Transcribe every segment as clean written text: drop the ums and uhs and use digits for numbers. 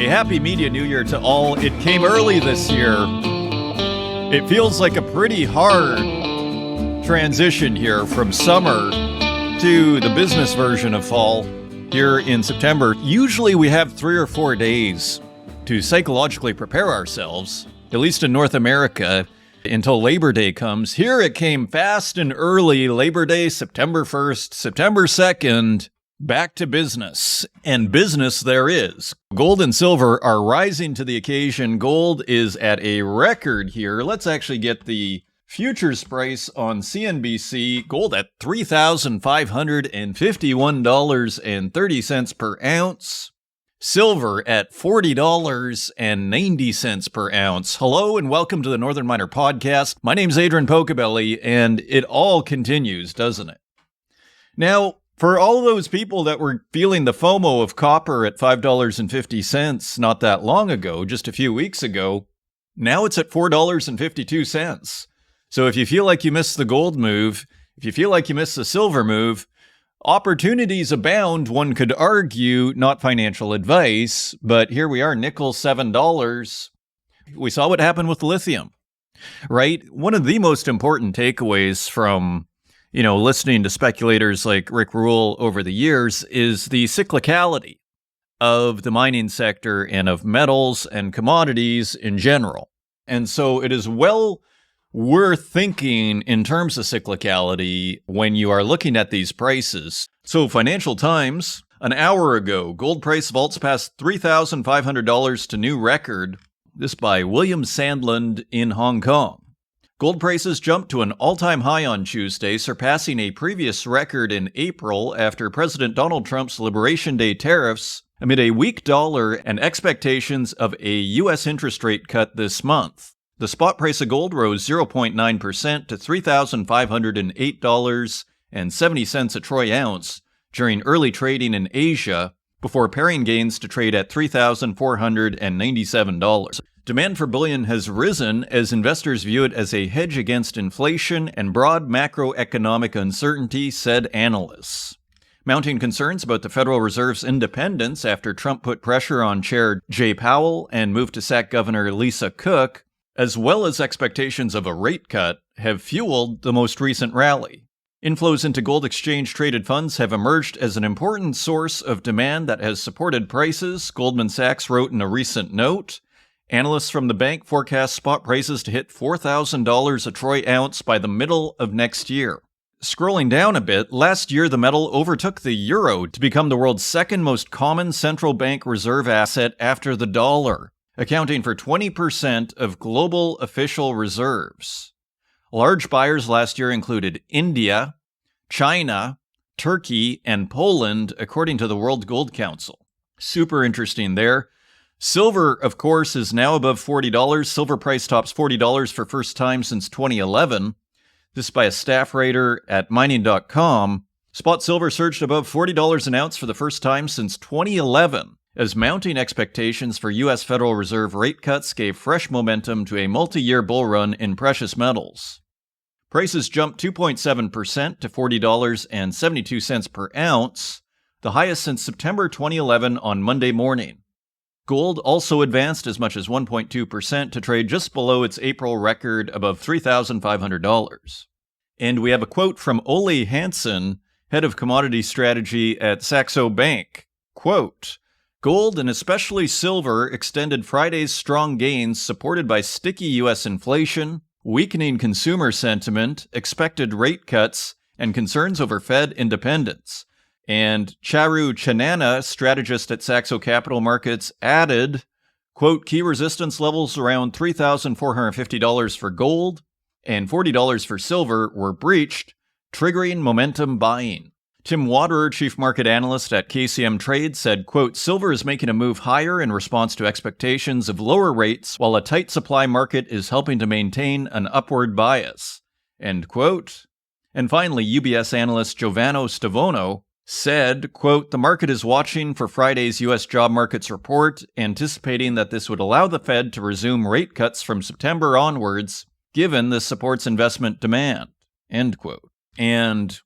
A happy Media New Year to all. It came early this year. It feels like a pretty hard transition here from summer to the business version of fall here in September. Usually we have 3 or 4 days to psychologically prepare ourselves, at least in North America, until Labor Day comes. Here it came fast and early. Labor Day, September 1st, September 2nd. Back to business, and business there is. Gold and silver are rising to the occasion. Gold is at a record here. Let's actually get the futures price on CNBC. Gold at $3,551.30 per ounce. Silver at $40.90 per ounce. Hello and welcome to the Northern Miner Podcast. My name's Adrian Pocobelli, and it all continues, doesn't it? Now, for all those people that were feeling the FOMO of copper at $5.50 not that long ago, just a few weeks ago, now it's at $4.52. So if you feel like you missed the gold move, if you feel like you missed the silver move, opportunities abound, one could argue, not financial advice, but here we are, nickel $7. We saw what happened with lithium, right? One of the most important takeaways from listening to speculators like Rick Rule over the years is the cyclicality of the mining sector and of metals and commodities in general. And so it is well worth thinking in terms of cyclicality when you are looking at these prices. So Financial Times, an hour ago, gold price vaults past $3,500 to new record. This by William Sandland in Hong Kong. Gold prices jumped to an all-time high on Tuesday, surpassing a previous record in April after President Donald Trump's Liberation Day tariffs amid a weak dollar and expectations of a U.S. interest rate cut this month. The spot price of gold rose 0.9% to $3,508.70 a troy ounce during early trading in Asia, before paring gains to trade at $3,497. Demand for bullion has risen as investors view it as a hedge against inflation and broad macroeconomic uncertainty, said analysts. Mounting concerns about the Federal Reserve's independence after Trump put pressure on Chair Jay Powell and moved to sack Governor Lisa Cook, as well as expectations of a rate cut, have fueled the most recent rally. Inflows into gold exchange-traded funds have emerged as an important source of demand that has supported prices, Goldman Sachs wrote in a recent note. Analysts from the bank forecast spot prices to hit $4,000 a troy ounce by the middle of next year. Scrolling down a bit, last year the metal overtook the euro to become the world's second most common central bank reserve asset after the dollar, accounting for 20% of global official reserves. Large buyers last year included India, China, Turkey, and Poland, according to the World Gold Council. Super interesting there. Silver, of course, is now above $40. Silver price tops $40 for first time since 2011. This by a staff writer at mining.com. Spot silver surged above $40 an ounce for the first time since 2011, as mounting expectations for U.S. Federal Reserve rate cuts gave fresh momentum to a multi-year bull run in precious metals. Prices jumped 2.7% to $40.72 per ounce, the highest since September 2011 on Monday morning. Gold also advanced as much as 1.2% to trade just below its April record above $3,500. And we have a quote from Ole Hansen, head of commodity strategy at Saxo Bank. Quote, "Gold and especially silver extended Friday's strong gains supported by sticky U.S. inflation, weakening consumer sentiment, expected rate cuts, and concerns over Fed independence." And Charu Chanana, strategist at Saxo Capital Markets, added, quote, "Key resistance levels around $3,450 for gold and $40 for silver were breached, triggering momentum buying." Tim Waterer, chief market analyst at KCM Trade, said, quote, "Silver is making a move higher in response to expectations of lower rates, while a tight supply market is helping to maintain an upward bias." End quote. And finally, UBS analyst Giovanni Stavono said, quote, "The market is watching for Friday's U.S. job markets report, anticipating that this would allow the Fed to resume rate cuts from September onwards, given this supports investment demand." End quote. And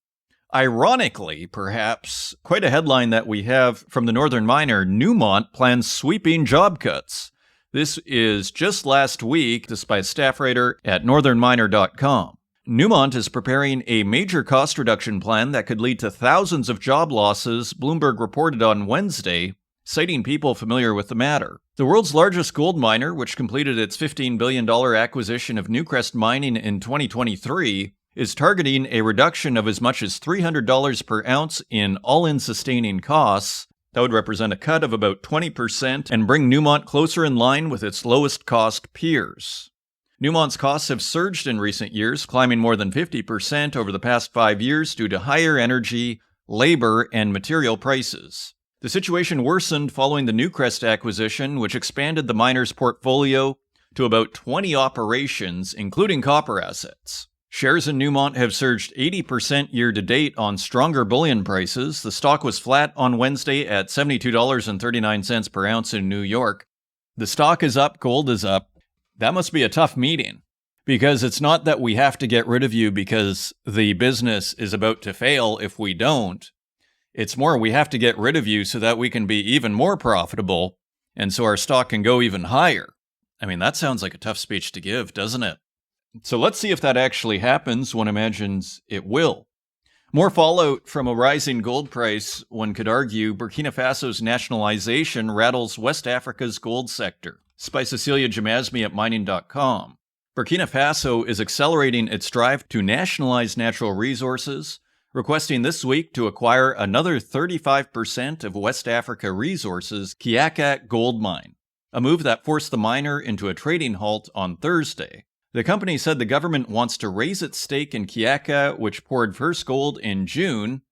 Ironically, perhaps, quite a headline that we have from the northern miner, Newmont plans sweeping job cuts. This is just last week, this by a staff writer at northernminer.com. Newmont is preparing a major cost reduction plan that could lead to thousands of job losses, Bloomberg reported on Wednesday, citing people familiar with the matter. The world's largest gold miner, which completed its $15 billion acquisition of Newcrest Mining in 2023, is targeting a reduction of as much as $300 per ounce in all-in sustaining costs. That would represent a cut of about 20% and bring Newmont closer in line with its lowest cost peers. Newmont's costs have surged in recent years, climbing more than 50% over the past 5 years due to higher energy, labor, and material prices. The situation worsened following the Newcrest acquisition, which expanded the miner's portfolio to about 20 operations, including copper assets. Shares in Newmont have surged 80% year-to-date on stronger bullion prices. The stock was flat on Wednesday at $72.39 per ounce in New York. The stock is up, gold is up. That must be a tough meeting, because it's not that we have to get rid of you because the business is about to fail if we don't. It's more we have to get rid of you so that we can be even more profitable, and so our stock can go even higher. I mean, that sounds like a tough speech to give, doesn't it? So let's see if that actually happens. One imagines it will. More fallout from a rising gold price, one could argue. Burkina Faso's nationalization rattles West Africa's gold sector. This by Cecilia Jamasmi at mining.com. Burkina Faso is accelerating its drive to nationalize natural resources, requesting this week to acquire another 35% of West Africa Resources' Kiaka gold mine, a move that forced the miner into a trading halt on Thursday. The company said the government wants to raise its stake in Kiaka, which poured first gold in June,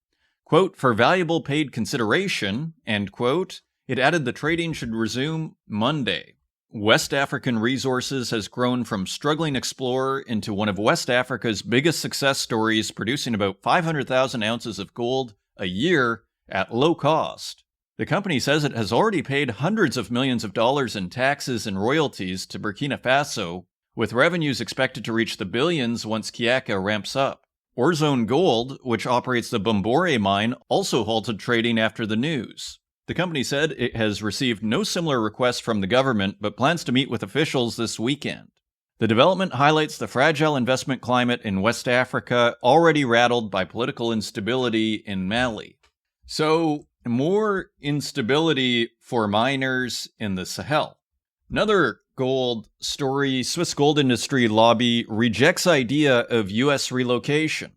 quote, for valuable paid consideration, end quote. It added the trading should resume Monday. West African Resources has grown from struggling explorer into one of West Africa's biggest success stories, producing about 500,000 ounces of gold a year at low cost. The company says it has already paid hundreds of millions of dollars in taxes and royalties to Burkina Faso, with revenues expected to reach the billions once Kiaka ramps up. Orezone Gold, which operates the Bombore mine, also halted trading after the news. The company said it has received no similar requests from the government, but plans to meet with officials this weekend. The development highlights the fragile investment climate in West Africa, already rattled by political instability in Mali. So, more instability for miners in the Sahel. Another gold story, Swiss gold industry lobby rejects idea of U.S. relocation.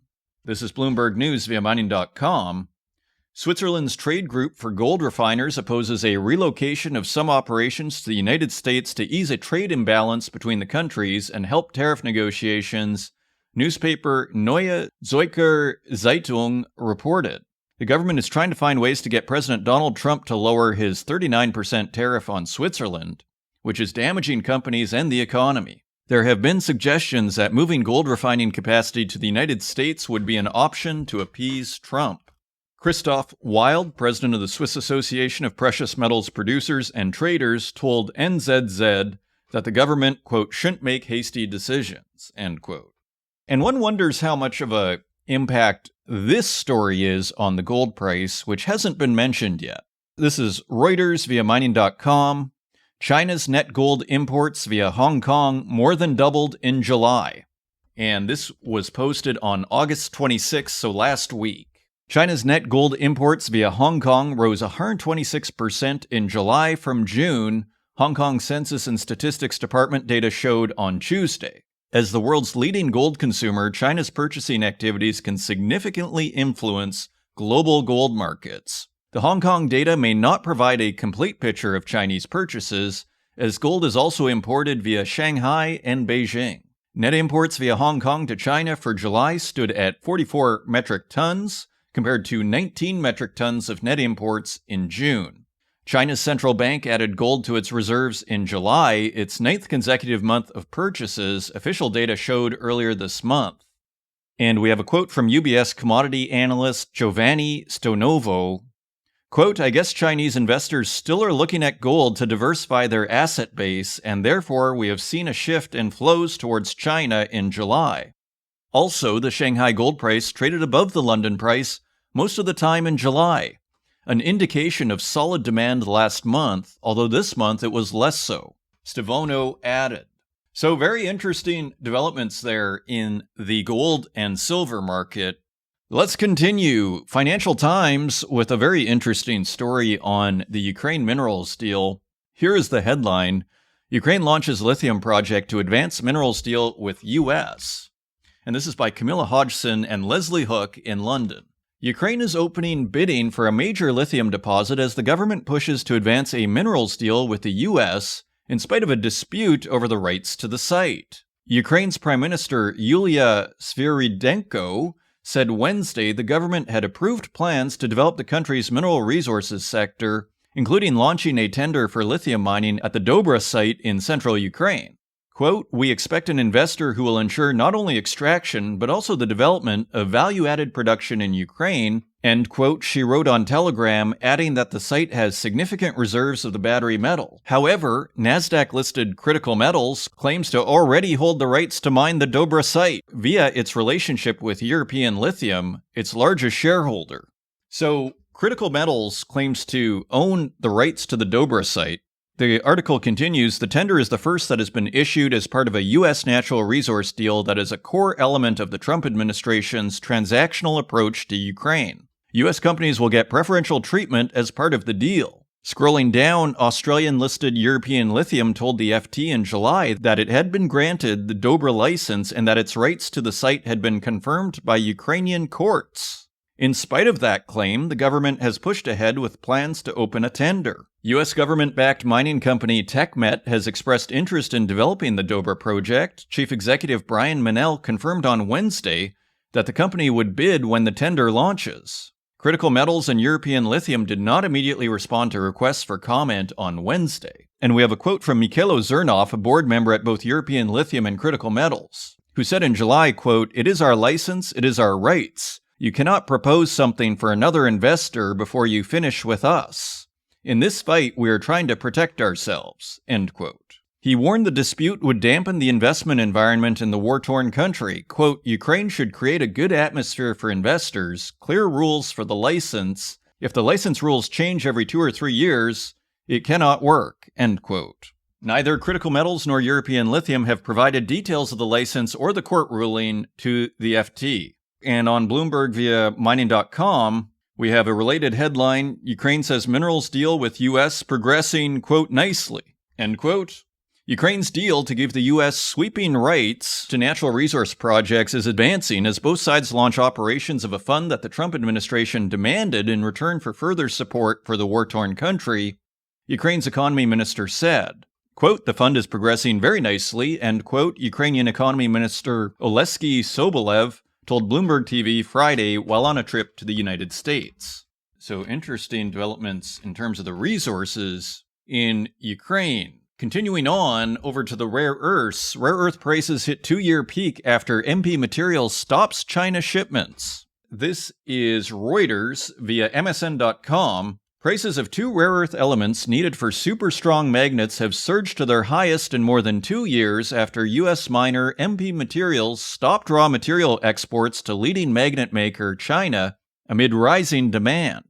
This is Bloomberg News via mining.com. Switzerland's trade group for gold refiners opposes a relocation of some operations to the United States to ease a trade imbalance between the countries and help tariff negotiations, newspaper Neue Zürcher Zeitung reported. The government is trying to find ways to get President Donald Trump to lower his 39% tariff on Switzerland, which is damaging companies and the economy. There have been suggestions that moving gold refining capacity to the United States would be an option to appease Trump. Christoph Wild, president of the Swiss Association of Precious Metals Producers and Traders, told NZZ that the government, quote, shouldn't make hasty decisions, end quote. And one wonders how much of an impact this story is on the gold price, which hasn't been mentioned yet. This is Reuters via mining.com. China's net gold imports via Hong Kong more than doubled in July. And this was posted on August 26th, so last week. China's net gold imports via Hong Kong rose 126% in July from June, Hong Kong Census and Statistics Department data showed on Tuesday. As the world's leading gold consumer, China's purchasing activities can significantly influence global gold markets. The Hong Kong data may not provide a complete picture of Chinese purchases, as gold is also imported via Shanghai and Beijing. Net imports via Hong Kong to China for July stood at 44 metric tons, compared to 19 metric tons of net imports in June. China's central bank added gold to its reserves in July, its 9th consecutive month of purchases, official data showed earlier this month. And we have a quote from UBS commodity analyst Giovanni Stonovo. Quote, I guess Chinese investors still are looking at gold to diversify their asset base, and therefore we have seen a shift in flows towards China in July. Also, the Shanghai gold price traded above the London price most of the time in July, an indication of solid demand last month, although this month it was less so. Stivono added. So very interesting developments there in the gold and silver market. Let's continue. Financial Times with a very interesting story on the Ukraine minerals deal. Here is the headline. Ukraine launches lithium project to advance minerals deal with U.S. And this is by Camilla Hodgson and Leslie Hook in London. Ukraine is opening bidding for a major lithium deposit as the government pushes to advance a minerals deal with the U.S. in spite of a dispute over the rights to the site. Ukraine's Prime Minister Yulia Sviridenko said Wednesday the government had approved plans to develop the country's mineral resources sector, including launching a tender for lithium mining at the Dobra site in central Ukraine. Quote, "We expect an investor who will ensure not only extraction, but also the development of value-added production in Ukraine," end quote, she wrote on Telegram, adding that the site has significant reserves of the battery metal. However, NASDAQ-listed Critical Metals claims to already hold the rights to mine the Dobra site via its relationship with European Lithium, its largest shareholder. So, Critical Metals claims to own the rights to the Dobra site. The article continues, the tender is the first that has been issued as part of a U.S. natural resource deal that is a core element of the Trump administration's transactional approach to Ukraine. U.S. companies will get preferential treatment as part of the deal. Scrolling down, Australian-listed European Lithium told the FT in July that it had been granted the Dobra license and that its rights to the site had been confirmed by Ukrainian courts. In spite of that claim, the government has pushed ahead with plans to open a tender. U.S. government-backed mining company TechMet has expressed interest in developing the Dobra project. Chief Executive Brian Manel confirmed on Wednesday that the company would bid when the tender launches. Critical Metals and European Lithium did not immediately respond to requests for comment on Wednesday. And we have a quote from Mikhailo Zernov, a board member at both European Lithium and Critical Metals, who said in July, quote, "It is our license, it is our rights. You cannot propose something for another investor before you finish with us. In this fight, we are trying to protect ourselves," end quote. He warned the dispute would dampen the investment environment in the war-torn country. Quote, "Ukraine should create a good atmosphere for investors, clear rules for the license. If the license rules change every 2 or 3 years, it cannot work," end quote. Neither Critical Metals nor European Lithium have provided details of the license or the court ruling to the FT. And on Bloomberg via mining.com, we have a related headline, Ukraine says minerals deal with U.S. progressing, quote, "nicely," end quote. Ukraine's deal to give the U.S. sweeping rights to natural resource projects is advancing as both sides launch operations of a fund that the Trump administration demanded in return for further support for the war-torn country, Ukraine's economy minister said. Quote, "The fund is progressing very nicely," end quote, Ukrainian economy minister Oleksiy Sobolev told Bloomberg TV Friday while on a trip to the United States. So interesting developments in terms of the resources in Ukraine. Continuing on over to the rare earths. Rare earth prices hit 2-year peak after MP Materials stops China shipments. This is Reuters via MSN.com. Prices of 2 rare earth elements needed for super strong magnets have surged to their highest in more than 2 years after U.S. miner MP Materials stopped raw material exports to leading magnet maker China amid rising demand.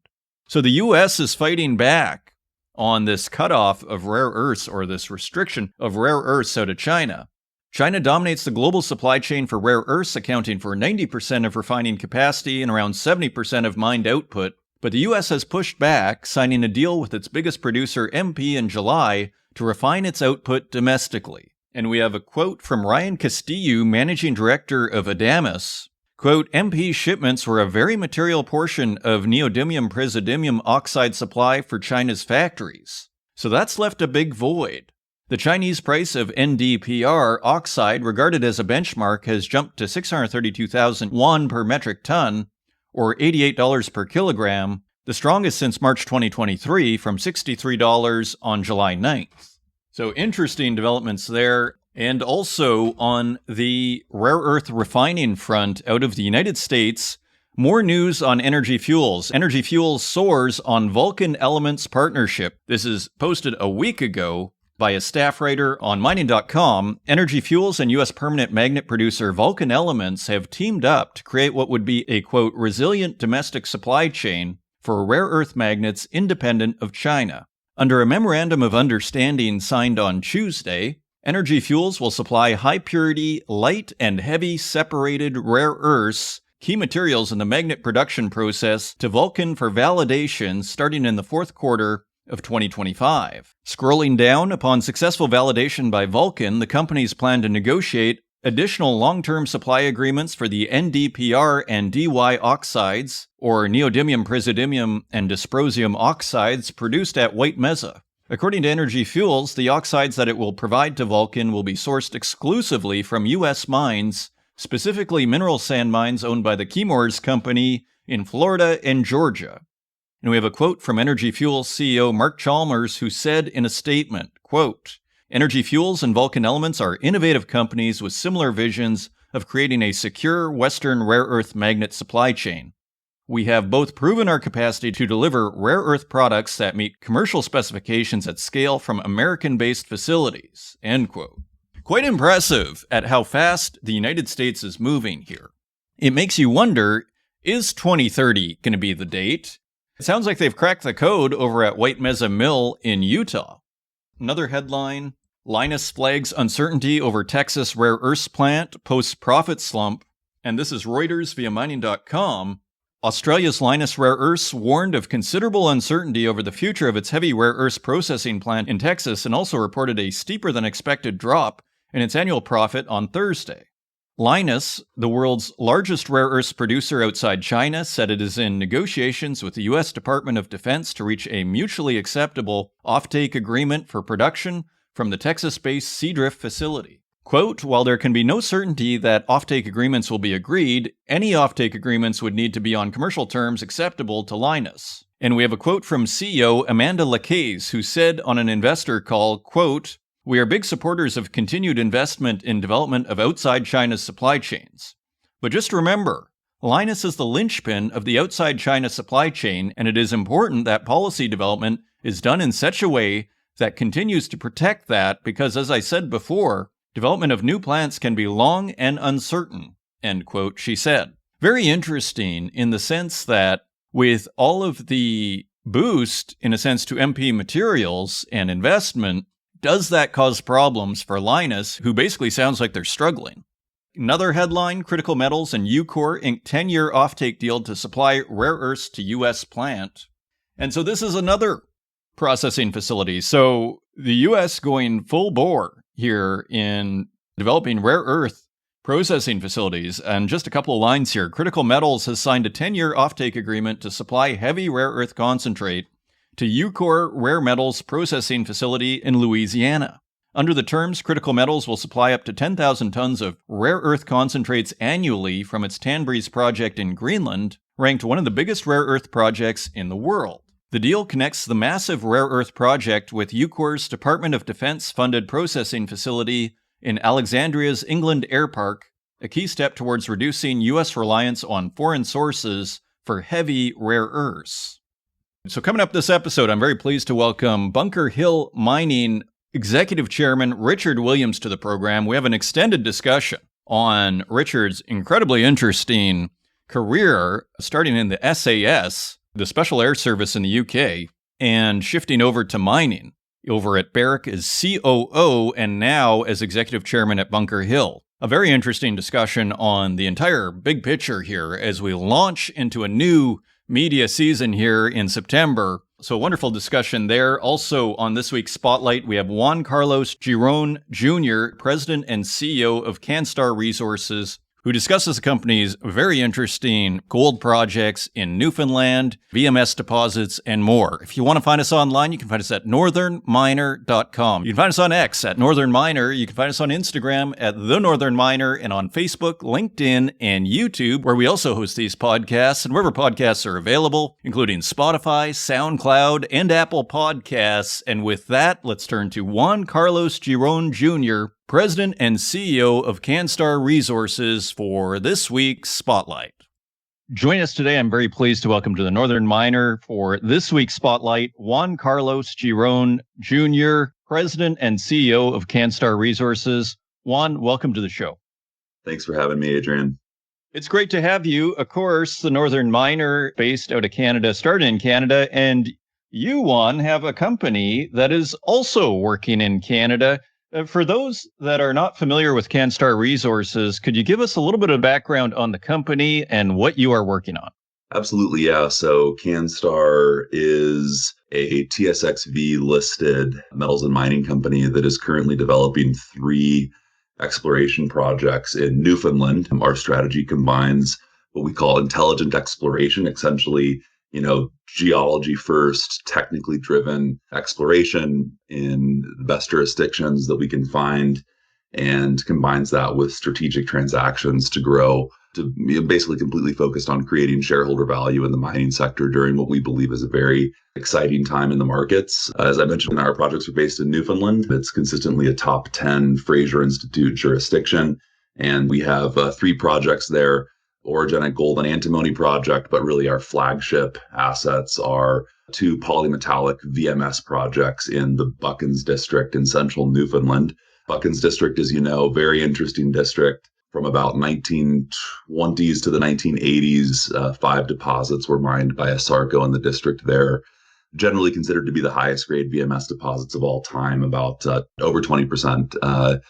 So the U.S. is fighting back on this cutoff of rare earths, or this restriction of rare earths out of China. China dominates the global supply chain for rare earths, accounting for 90% of refining capacity and around 70% of mined output. But the U.S. has pushed back, signing a deal with its biggest producer, MP, in July to refine its output domestically. And we have a quote from Ryan Castillo, managing director of Adamas. Quote, "MP shipments were a very material portion of neodymium praseodymium oxide supply for China's factories. So that's left a big void. The Chinese price of NdPr oxide, regarded as a benchmark, has jumped to 632,000 yuan per metric ton, or $88 per kilogram, the strongest since March 2023, from $63 on July 9th. So interesting developments there. And also on the rare earth refining front out of the United States, more news on Energy Fuels. Energy Fuels soars on Vulcan Elements partnership. This is posted a week ago. By a staff writer on mining.com, Energy Fuels and U.S. permanent magnet producer Vulcan Elements have teamed up to create what would be a, quote, resilient domestic supply chain for rare earth magnets independent of China. Under a memorandum of understanding signed on Tuesday, Energy Fuels will supply high-purity, light and heavy separated rare earths, key materials in the magnet production process, to Vulcan for validation starting in the fourth quarter of 2025. Scrolling down, upon successful validation by Vulcan, the companies plan to negotiate additional long-term supply agreements for the NdPr and Dy oxides, or neodymium, praseodymium, and dysprosium oxides produced at White Mesa. According to Energy Fuels, the oxides that it will provide to Vulcan will be sourced exclusively from U.S. mines, specifically mineral sand mines owned by the Chemours Company in Florida and Georgia. And we have a quote from Energy Fuels CEO Mark Chalmers, who said in a statement, quote, Energy Fuels and Vulcan Elements are innovative companies with similar visions of creating a secure Western rare earth magnet supply chain. We have both proven our capacity to deliver rare earth products that meet commercial specifications at scale from American-based facilities, end quote. Quite impressive at how fast the United States is moving here. It makes you wonder, is 2030 going to be the date? It sounds like they've cracked the code over at White Mesa Mill in Utah. Another headline, Lynas flags uncertainty over Texas rare earths plant post-profit slump. And this is Reuters via mining.com. Australia's Lynas Rare Earths warned of considerable uncertainty over the future of its heavy rare earths processing plant in Texas and also reported a steeper than expected drop in its annual profit on Thursday. Lynas, the world's largest rare earths producer outside China, said it is in negotiations with the U.S. Department of Defense to reach a mutually acceptable offtake agreement for production from the Texas-based Seadrift facility. Quote, while there can be no certainty that offtake agreements will be agreed, any offtake agreements would need to be on commercial terms acceptable to Lynas. And we have a quote from CEO Amanda Lacaze, who said on an investor call, quote, we are big supporters of continued investment in development of outside China's supply chains. But just remember, Lynas is the linchpin of the outside China supply chain, and it is important that policy development is done in such a way that continues to protect that because, as I said before, development of new plants can be long and uncertain, end quote, she said. Very interesting in the sense that with all of the boost, in a sense, to MP Materials and investment, does that cause problems for Lynas, who basically sounds like they're struggling? Another headline, Critical Metals and Ucore inked 10-year offtake deal to supply rare earths to U.S. plant. And so this is another processing facility. So the U.S. going full bore here in developing rare earth processing facilities. And just a couple of lines here. Critical Metals has signed a 10-year offtake agreement to supply heavy rare earth concentrate to Ucore Rare Metals Processing Facility in Louisiana. Under the terms, Critical Metals will supply up to 10,000 tons of rare earth concentrates annually from its Tanbreeze project in Greenland, ranked one of the biggest rare earth projects in the world. The deal connects the massive rare earth project with Ucore's Department of Defense-funded processing facility in Alexandria's England Air Park, a key step towards reducing U.S. reliance on foreign sources for heavy rare earths. So coming up this episode, I'm very pleased to welcome Bunker Hill Mining Executive Chairman Richard Williams to the program. We have an extended discussion on Richard's incredibly interesting career, starting in the SAS, the Special Air Service in the UK, and shifting over to mining, over at Barrick as COO and now as Executive Chairman at Bunker Hill. A very interesting discussion on the entire big picture here as we launch into a new media season here in September. So a wonderful discussion there. Also on this week's Spotlight, we have Juan Carlos Giron Jr., President and CEO of CanStar Resources, who discusses the company's very interesting gold projects in Newfoundland, VMS deposits, and more. If you want to find us online, you can find us at northernminer.com. You can find us on X at Northern Miner. You can find us on Instagram at The Northern Miner, and on Facebook, LinkedIn, and YouTube, where we also host these podcasts, and wherever podcasts are available, including Spotify, SoundCloud, and Apple Podcasts. And with that, let's turn to Juan Carlos Giron Jr., President and CEO of CanStar Resources, for this week's Spotlight. Joining us today, I'm very pleased to welcome to the Northern Miner for this week's Spotlight, Juan Carlos Giron Jr., President and CEO of CanStar Resources. Juan, welcome to the show. Thanks for having me, Adrian. It's great to have you. Of course, the Northern Miner, based out of Canada, started in Canada, and you, Juan, have a company that is also working in Canada. For those that are not familiar with CanStar Resources, could you give us a little bit of background on the company and what you are working on? Absolutely, yeah. So CanStar is a TSXV listed metals and mining company that is currently developing 3 exploration projects in Newfoundland. Our strategy combines what we call intelligent exploration, essentially, geology first, technically driven exploration in the best jurisdictions that we can find, and combines that with strategic transactions to grow, to basically completely focused on creating shareholder value in the mining sector during what we believe is a very exciting time in the markets. As I mentioned, our projects are based in Newfoundland. It's consistently a top 10 Fraser Institute jurisdiction. And we have 3 projects there: orogenic gold and antimony project, but really our flagship assets are 2 polymetallic VMS projects in the Buckens district in central Newfoundland. Buckens district, as you know, very interesting district. From about 1920s to the 1980s, 5 deposits were mined by ASARCO in the district there. Generally considered to be the highest grade VMS deposits of all time, about over 20%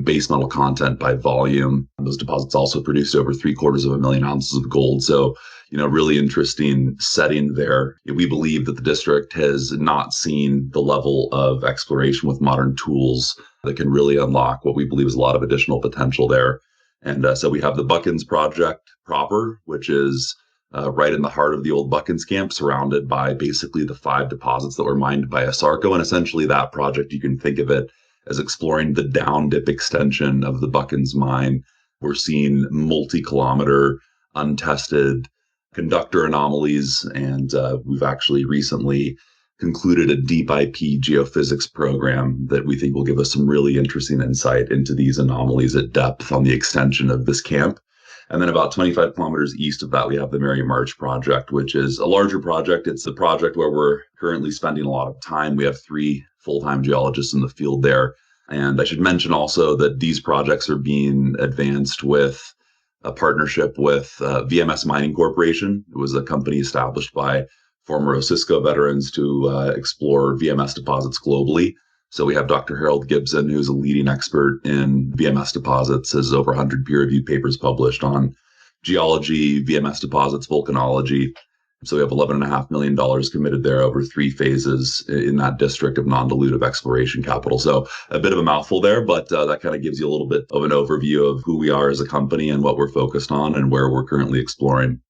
base metal content by volume. Those deposits also produced over 750,000 ounces of gold. So, really interesting setting there. We believe that the district has not seen the level of exploration with modern tools that can really unlock what we believe is a lot of additional potential there. And so we have the Buckens project proper, which is right in the heart of the old Buckens camp, surrounded by basically the 5 deposits that were mined by ASARCO. And essentially that project, you can think of it as exploring the down dip extension of the Buckens mine. We're seeing multi-kilometer untested conductor anomalies, and we've actually recently concluded a deep IP geophysics program that we think will give us some really interesting insight into these anomalies at depth on the extension of this camp. And then about 25 kilometers east of that, we have the Mary March project, which is a larger project. It's the project where we're currently spending a lot of time. We have 3 full-time geologists in the field there. And I should mention also that these projects are being advanced with a partnership with VMS Mining Corporation. It was a company established by former Osisko veterans to explore VMS deposits globally. So we have Dr. Harold Gibson, who's a leading expert in VMS deposits, has over 100 peer-reviewed papers published on geology, VMS deposits, volcanology. So we have $11.5 million committed there over 3 phases in that district of non-dilutive exploration capital. So a bit of a mouthful there, but that kind of gives you a little bit of an overview of who we are as a company and what we're focused on and where we're currently exploring.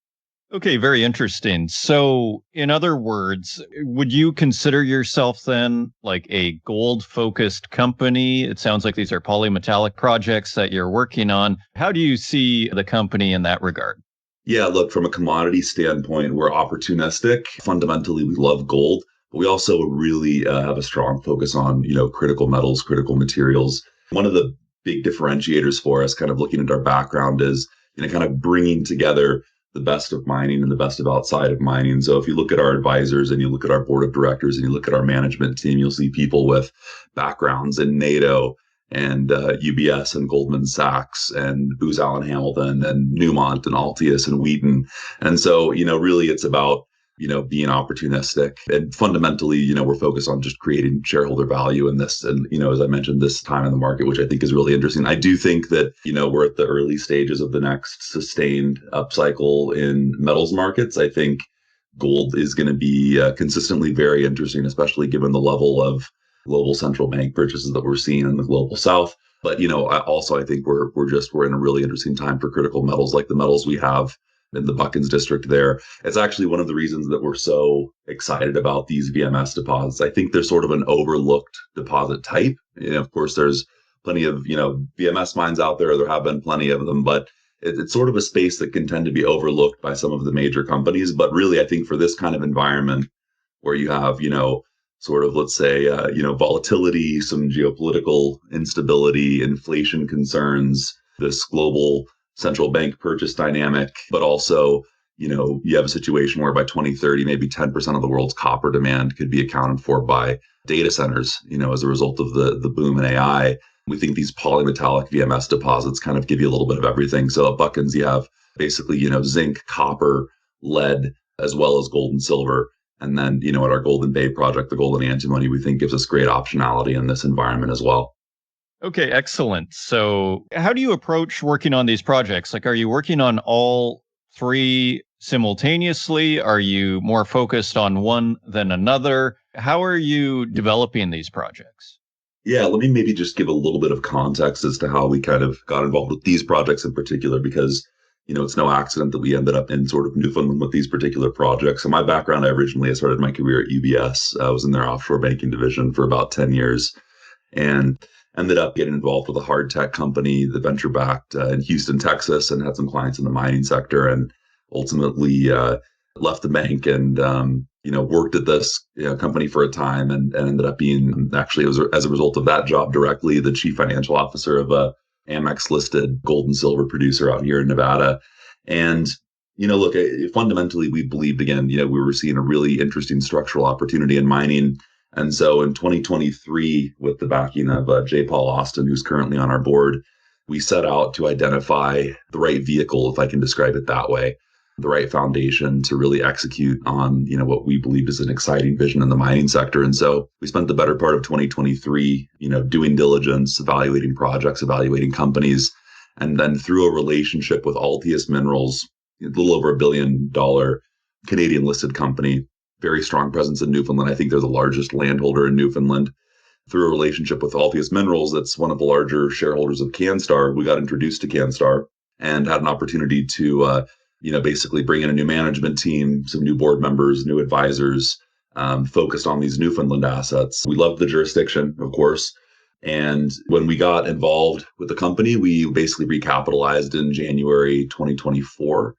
Okay, very interesting. So, in other words, would you consider yourself then like a gold-focused company? It sounds like these are polymetallic projects that you're working on. How do you see the company in that regard? Yeah, look, from a commodity standpoint, we're opportunistic. Fundamentally, we love gold, but we also really have a strong focus on, critical metals, critical materials. One of the big differentiators for us, kind of looking at our background, is, kind of bringing together the best of mining and the best of outside of mining. So if you look at our advisors and you look at our board of directors and you look at our management team, you'll see people with backgrounds in NATO and UBS and Goldman Sachs and Booz Allen Hamilton and Newmont and Altius and Wheaton. And so, really it's about, being opportunistic. And fundamentally, we're focused on just creating shareholder value in this. And, as I mentioned, this time in the market, which I think is really interesting. I do think that, we're at the early stages of the next sustained upcycle in metals markets. I think gold is going to be consistently very interesting, especially given the level of global central bank purchases that we're seeing in the global south. But, I think we're in a really interesting time for critical metals like the metals we have in the Buckens district there. It's actually one of the reasons that we're so excited about these VMS deposits. I think they're sort of an overlooked deposit type. Of course, there's plenty of, VMS mines out there. There have been plenty of them, but it's sort of a space that can tend to be overlooked by some of the major companies. But really, I think for this kind of environment where you have, sort of, let's say, volatility, some geopolitical instability, inflation concerns, this global central bank purchase dynamic, but also, you have a situation where by 2030, maybe 10% of the world's copper demand could be accounted for by data centers, as a result of the boom in AI. We think these polymetallic VMS deposits kind of give you a little bit of everything. So at Buckens, you have basically, zinc, copper, lead, as well as gold and silver. And then, at our Golden Bay project, the golden antimony, we think gives us great optionality in this environment as well. Okay, excellent. So, how do you approach working on these projects? Like, are you working on all three simultaneously? Are you more focused on one than another? How are you developing these projects? Yeah, let me maybe just give a little bit of context as to how we kind of got involved with these projects in particular, because, it's no accident that we ended up in sort of Newfoundland with these particular projects. So my background, I started my career at UBS. I was in their offshore banking division for about 10 years and ended up getting involved with a hard tech company, the venture backed in Houston, Texas, and had some clients in the mining sector, and ultimately left the bank and worked at this company for a time, and ended up being, actually, it was as a result of that job directly, the chief financial officer of a Amex listed gold and silver producer out here in Nevada. And look, fundamentally, we believed, again, we were seeing a really interesting structural opportunity in mining. And so in 2023, with the backing of J. Paul Austin, who's currently on our board, we set out to identify the right vehicle, if I can describe it that way, the right foundation to really execute on, what we believe is an exciting vision in the mining sector. And so we spent the better part of 2023, doing diligence, evaluating projects, evaluating companies, and then through a relationship with Altius Minerals, a little over $1 billion Canadian listed company, very strong presence in Newfoundland. I think they're the largest landholder in Newfoundland. Through a relationship with Altius Minerals, that's one of the larger shareholders of CanStar, we got introduced to CanStar and had an opportunity to basically bring in a new management team, some new board members, new advisors, focused on these Newfoundland assets. We loved the jurisdiction, of course. And when we got involved with the company, we basically recapitalized in January 2024.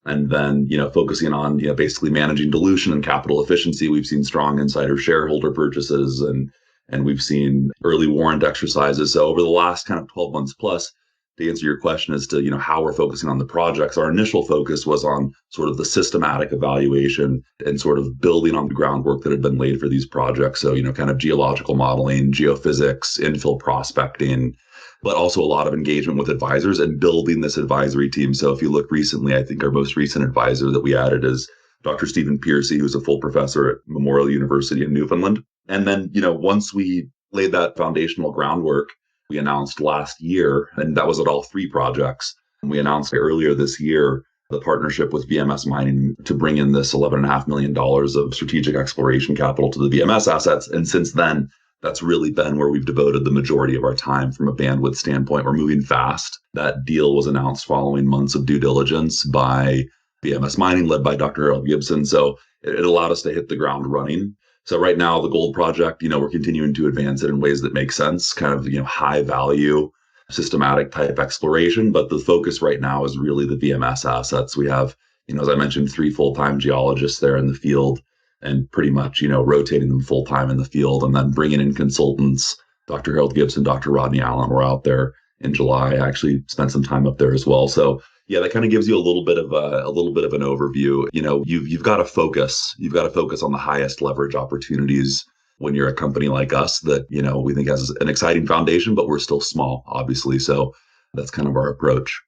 And then, focusing on, basically managing dilution and capital efficiency. We've seen strong insider shareholder purchases, and we've seen early warrant exercises. So over the last kind of 12 months plus, to answer your question as to, how we're focusing on the projects, our initial focus was on sort of the systematic evaluation and sort of building on the groundwork that had been laid for these projects. So, kind of geological modeling, geophysics, infill prospecting, but also a lot of engagement with advisors and building this advisory team. So if you look recently, I think our most recent advisor that we added is Dr. Stephen Piercy, who's a full professor at Memorial University in Newfoundland. And then, once we laid that foundational groundwork, we announced last year, and that was at all three projects. And we announced earlier this year the partnership with VMS Mining to bring in this $11.5 million of strategic exploration capital to the VMS assets. And since then, that's really been where we've devoted the majority of our time from a bandwidth standpoint. We're moving fast. That deal was announced following months of due diligence by VMS Mining, led by Dr. Harold Gibson. So it allowed us to hit the ground running. So right now, the gold project, we're continuing to advance it in ways that make sense, kind of, high value, systematic type exploration. But the focus right now is really the VMS assets. We have, as I mentioned, 3 full-time geologists there in the field, and pretty much, rotating them full-time in the field, and then bringing in consultants. Dr. Harold Gibson, Dr. Rodney Allen were out there in July. I actually spent some time up there as well. So yeah, that kind of gives you a little bit of an overview. You've got to focus. You've got to focus on the highest leverage opportunities when you're a company like us that, we think has an exciting foundation, but we're still small, obviously. So that's kind of our approach.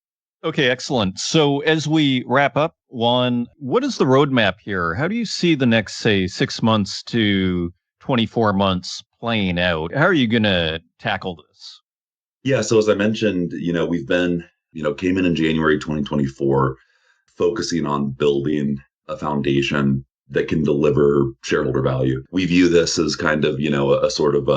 Okay, excellent. So as we wrap up, Juan, what is the roadmap here? How do you see the next, say, 6 months to 24 months playing out? How are you going to tackle this? Yeah. So as I mentioned, we've been, came in January 2024, focusing on building a foundation that can deliver shareholder value. We view this as kind of, a sort of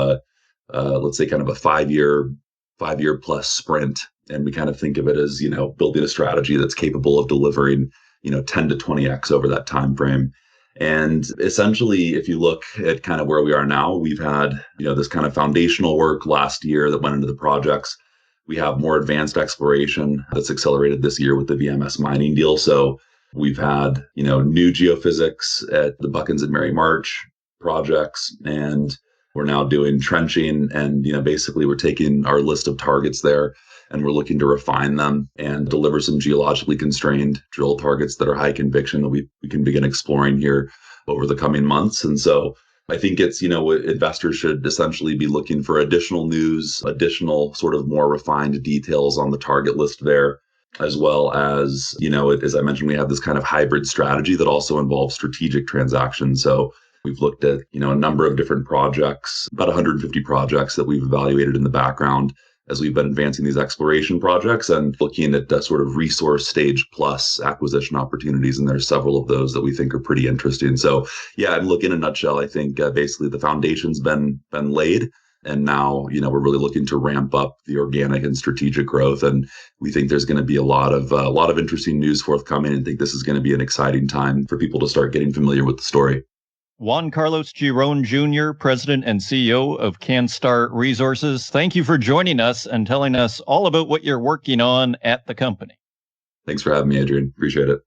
let's say kind of a 5-year plus sprint. And we kind of think of it as, building a strategy that's capable of delivering, 10 to 20x over that time frame. And essentially, if you look at kind of where we are now, we've had, this kind of foundational work last year that went into the projects. We have more advanced exploration that's accelerated this year with the VMS Mining deal. So we've had, new geophysics at the Buckens and Mary March projects, and we're now doing trenching, and, basically we're taking our list of targets there and we're looking to refine them and deliver some geologically constrained drill targets that are high conviction that we can begin exploring here over the coming months. And so I think it's, investors should essentially be looking for additional news, additional sort of more refined details on the target list there, as well as, as I mentioned, we have this kind of hybrid strategy that also involves strategic transactions. So we've looked at, a number of different projects, about 150 projects that we've evaluated in the background as we've been advancing these exploration projects and looking at sort of resource stage plus acquisition opportunities. And there's several of those that we think are pretty interesting. So yeah, and look, in a nutshell, I think basically the foundation's been laid. And now, we're really looking to ramp up the organic and strategic growth. And we think there's going to be a lot of interesting news forthcoming, and think this is going to be an exciting time for people to start getting familiar with the story. Juan Carlos Giron Jr., President and CEO of CanStar Resources, thank you for joining us and telling us all about what you're working on at the company. Thanks for having me, Adrian. Appreciate it.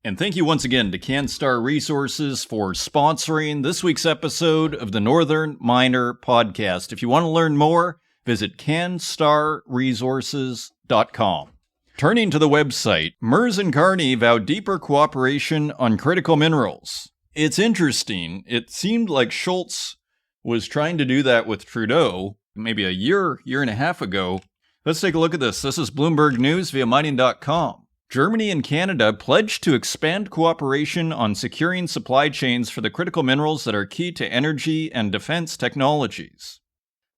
And thank you once again to CanStar Resources for sponsoring this week's episode of the Northern Miner Podcast. If you want to learn more, visit canstarresources.com. Turning to the website, Mers and Carney vow deeper cooperation on critical minerals. It's interesting. It seemed like Schultz was trying to do that with Trudeau maybe a year and a half ago. Let's take a look at this. This is Bloomberg News via mining.com. Germany and Canada pledged to expand cooperation on securing supply chains for the critical minerals that are key to energy and defense technologies.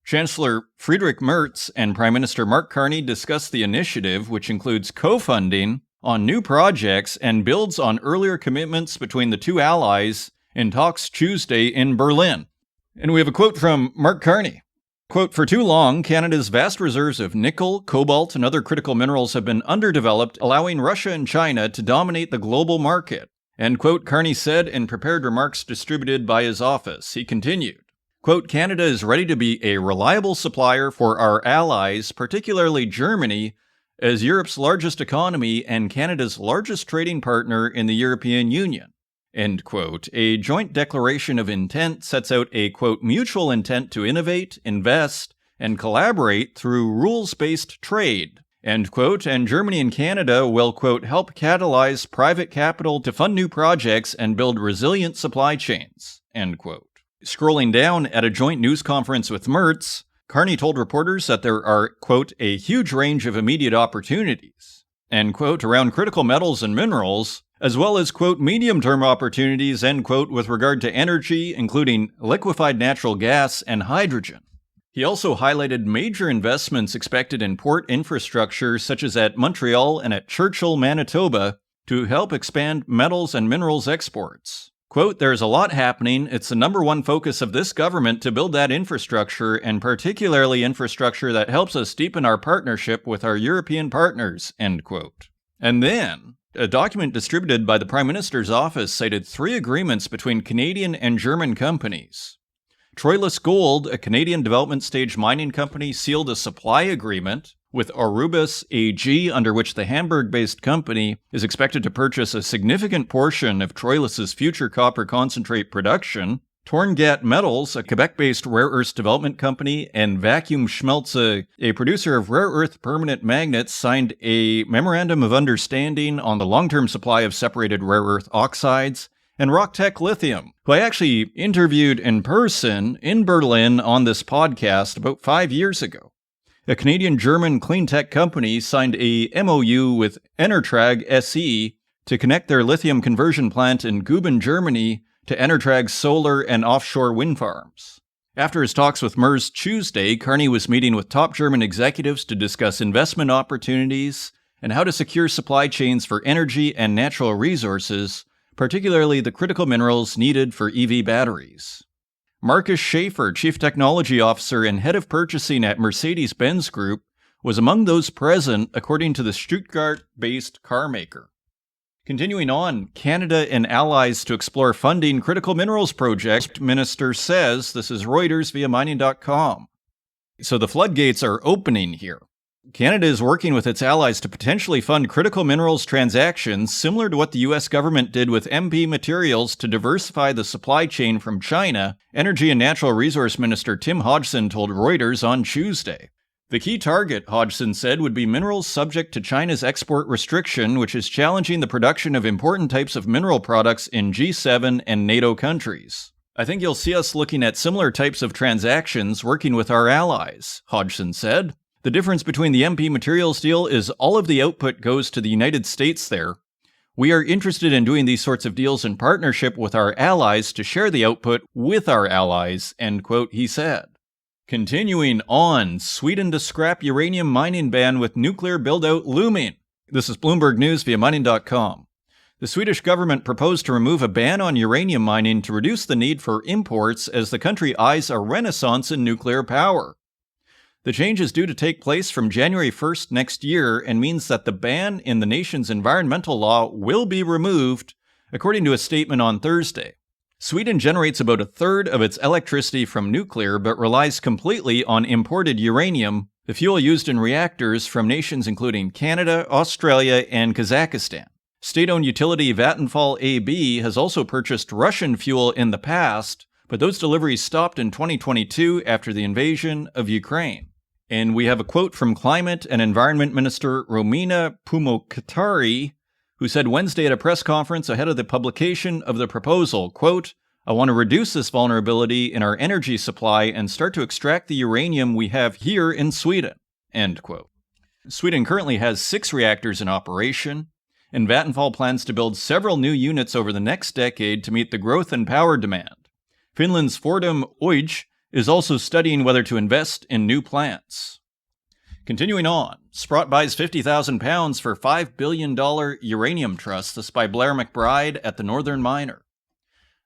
Chancellor Friedrich Merz and Prime Minister Mark Carney discussed the initiative, which includes co-funding on new projects and builds on earlier commitments between the two allies in talks Tuesday in Berlin. And we have a quote from Mark Carney. Quote, "For too long, Canada's vast reserves of nickel, cobalt, and other critical minerals have been underdeveloped, allowing Russia and China to dominate the global market." End quote, Carney said in prepared remarks distributed by his office. He continued, quote, "Canada is ready to be a reliable supplier for our allies, particularly Germany, as Europe's largest economy and Canada's largest trading partner in the European Union." End quote. A joint declaration of intent sets out a, quote, "mutual intent to innovate, invest, and collaborate through rules-based trade," end quote, and Germany and Canada will, quote, "help catalyze private capital to fund new projects and build resilient supply chains," end quote. Scrolling down at a joint news conference with Merz, Carney told reporters that there are, quote, "a huge range of immediate opportunities," end quote, around critical metals and minerals, as well as, quote, "medium-term opportunities," end quote, with regard to energy, including liquefied natural gas and hydrogen. He also highlighted major investments expected in port infrastructure, such as at Montreal and at Churchill, Manitoba, to help expand metals and minerals exports. Quote, "There's a lot happening. It's the number one focus of this government to build that infrastructure, and particularly infrastructure that helps us deepen our partnership with our European partners," end quote. And then, a document distributed by the Prime Minister's office cited 3 agreements between Canadian and German companies. Troilus Gold, a Canadian development stage mining company, sealed a supply agreement with Aurubis AG, under which the Hamburg-based company is expected to purchase a significant portion of Troilus's future copper concentrate production. Torngat Metals, a Quebec-based rare earths development company, and Vacuum Schmelze, a producer of rare earth permanent magnets, signed a memorandum of understanding on the long-term supply of separated rare earth oxides. And Rocktech Lithium, who I actually interviewed in person in Berlin on this podcast about 5 years ago. A Canadian-German clean tech company signed a MOU with Enertrag SE to connect their lithium conversion plant in Guben, Germany, to Enertrag's solar and offshore wind farms. After his talks with Merz Tuesday, Carney was meeting with top German executives to discuss investment opportunities and how to secure supply chains for energy and natural resources, particularly the critical minerals needed for EV batteries. Marcus Schaefer, Chief Technology Officer and Head of Purchasing at Mercedes-Benz Group, was among those present, according to the Stuttgart-based car maker. Continuing on, Canada and allies to explore funding critical minerals project, Minister says. This is Reuters via mining.com. So the floodgates are opening here. Canada is working with its allies to potentially fund critical minerals transactions similar to what the U.S. government did with MP Materials to diversify the supply chain from China, Energy and Natural Resource Minister Tim Hodgson told Reuters on Tuesday. The key target, Hodgson said, would be minerals subject to China's export restriction, which is challenging the production of important types of mineral products in G7 and NATO countries. I think you'll see us looking at similar types of transactions working with our allies, Hodgson said. The difference between the MP Materials deal is all of the output goes to the United States there. We are interested in doing these sorts of deals in partnership with our allies to share the output with our allies, end quote, he said. Continuing on, Sweden to scrap uranium mining ban with nuclear build-out looming. This is Bloomberg News via mining.com. The Swedish government proposed to remove a ban on uranium mining to reduce the need for imports as the country eyes a renaissance in nuclear power. The change is due to take place from January 1st next year and means that the ban in the nation's environmental law will be removed, according to a statement on Thursday. Sweden generates about a third of its electricity from nuclear but relies completely on imported uranium, the fuel used in reactors from nations including Canada, Australia, and Kazakhstan. State-owned utility Vattenfall AB has also purchased Russian fuel in the past, but those deliveries stopped in 2022 after the invasion of Ukraine. And we have a quote from Climate and Environment Minister Romina Pourmokhtari, who said Wednesday at a press conference ahead of the publication of the proposal, quote, "I want to reduce this vulnerability in our energy supply and start to extract the uranium we have here in Sweden," end quote. Sweden currently has 6 reactors in operation, and Vattenfall plans to build several new units over the next decade to meet the growth in power demand. Finland's Fortum Oyj is also studying whether to invest in new plants. Continuing on, Sprott buys £50,000 for $5 billion uranium trust. This by Blair McBride at the Northern Miner.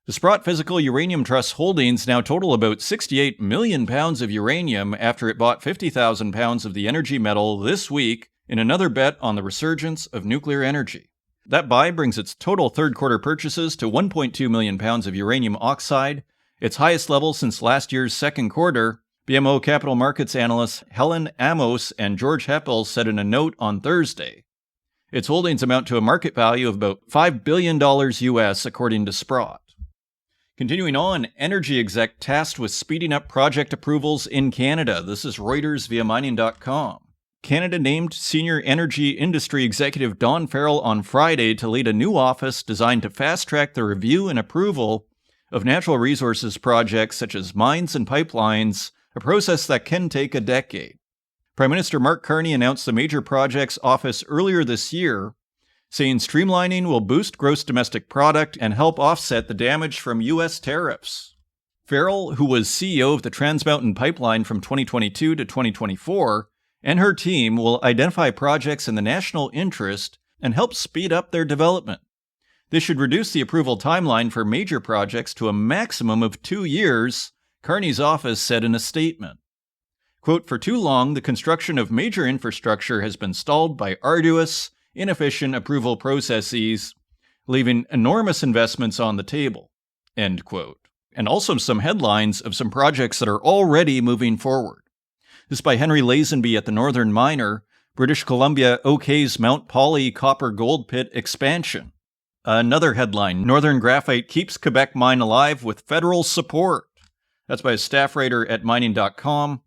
The Sprott Physical Uranium Trust holdings now total about £68 million of uranium after it bought £50,000 of the energy metal this week in another bet on the resurgence of nuclear energy. That buy brings its total third-quarter purchases to £1.2 million of uranium oxide, its highest level since last year's second quarter. BMO Capital Markets analysts Helen Amos and George Heppel said in a note on Thursday. Its holdings amount to a market value of about $5 billion US, according to Sprott. Continuing on, energy exec tasked with speeding up project approvals in Canada. This is Reuters via mining.com. Canada named senior energy industry executive Don Farrell on Friday to lead a new office designed to fast-track the review and approval of natural resources projects such as mines and pipelines, a process that can take a decade. Prime Minister Mark Carney announced the Major Projects Office earlier this year, saying streamlining will boost gross domestic product and help offset the damage from U.S. tariffs. Farrell, who was CEO of the Trans Mountain Pipeline from 2022 to 2024, and her team will identify projects in the national interest and help speed up their development. This should reduce the approval timeline for major projects to a maximum of 2 years, Carney's office said in a statement. Quote, "For too long, the construction of major infrastructure has been stalled by arduous, inefficient approval processes, leaving enormous investments on the table," end quote. And also some headlines of some projects that are already moving forward. This by Henry Lazenby at the Northern Miner, British Columbia OK's Mount Poly copper gold pit expansion. Another headline, Northern Graphite keeps Quebec mine alive with federal support. That's by a staff writer at mining.com.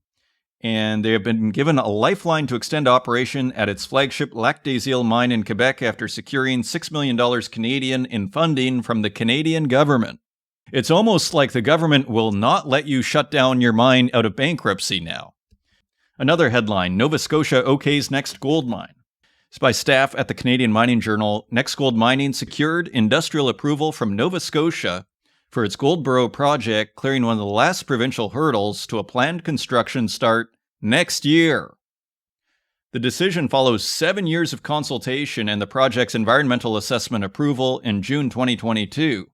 And they have been given a lifeline to extend operation at its flagship Lac des Îles mine in Quebec after securing $6 million Canadian in funding from the Canadian government. It's almost like the government will not let you shut down your mine out of bankruptcy now. Another headline, Nova Scotia OK's next gold mine. It's by staff at the Canadian Mining Journal. Next Gold Mining secured industrial approval from Nova Scotia for its Goldboro project, clearing one of the last provincial hurdles to a planned construction start next year. The decision follows 7 years of consultation and the project's environmental assessment approval in June 2022.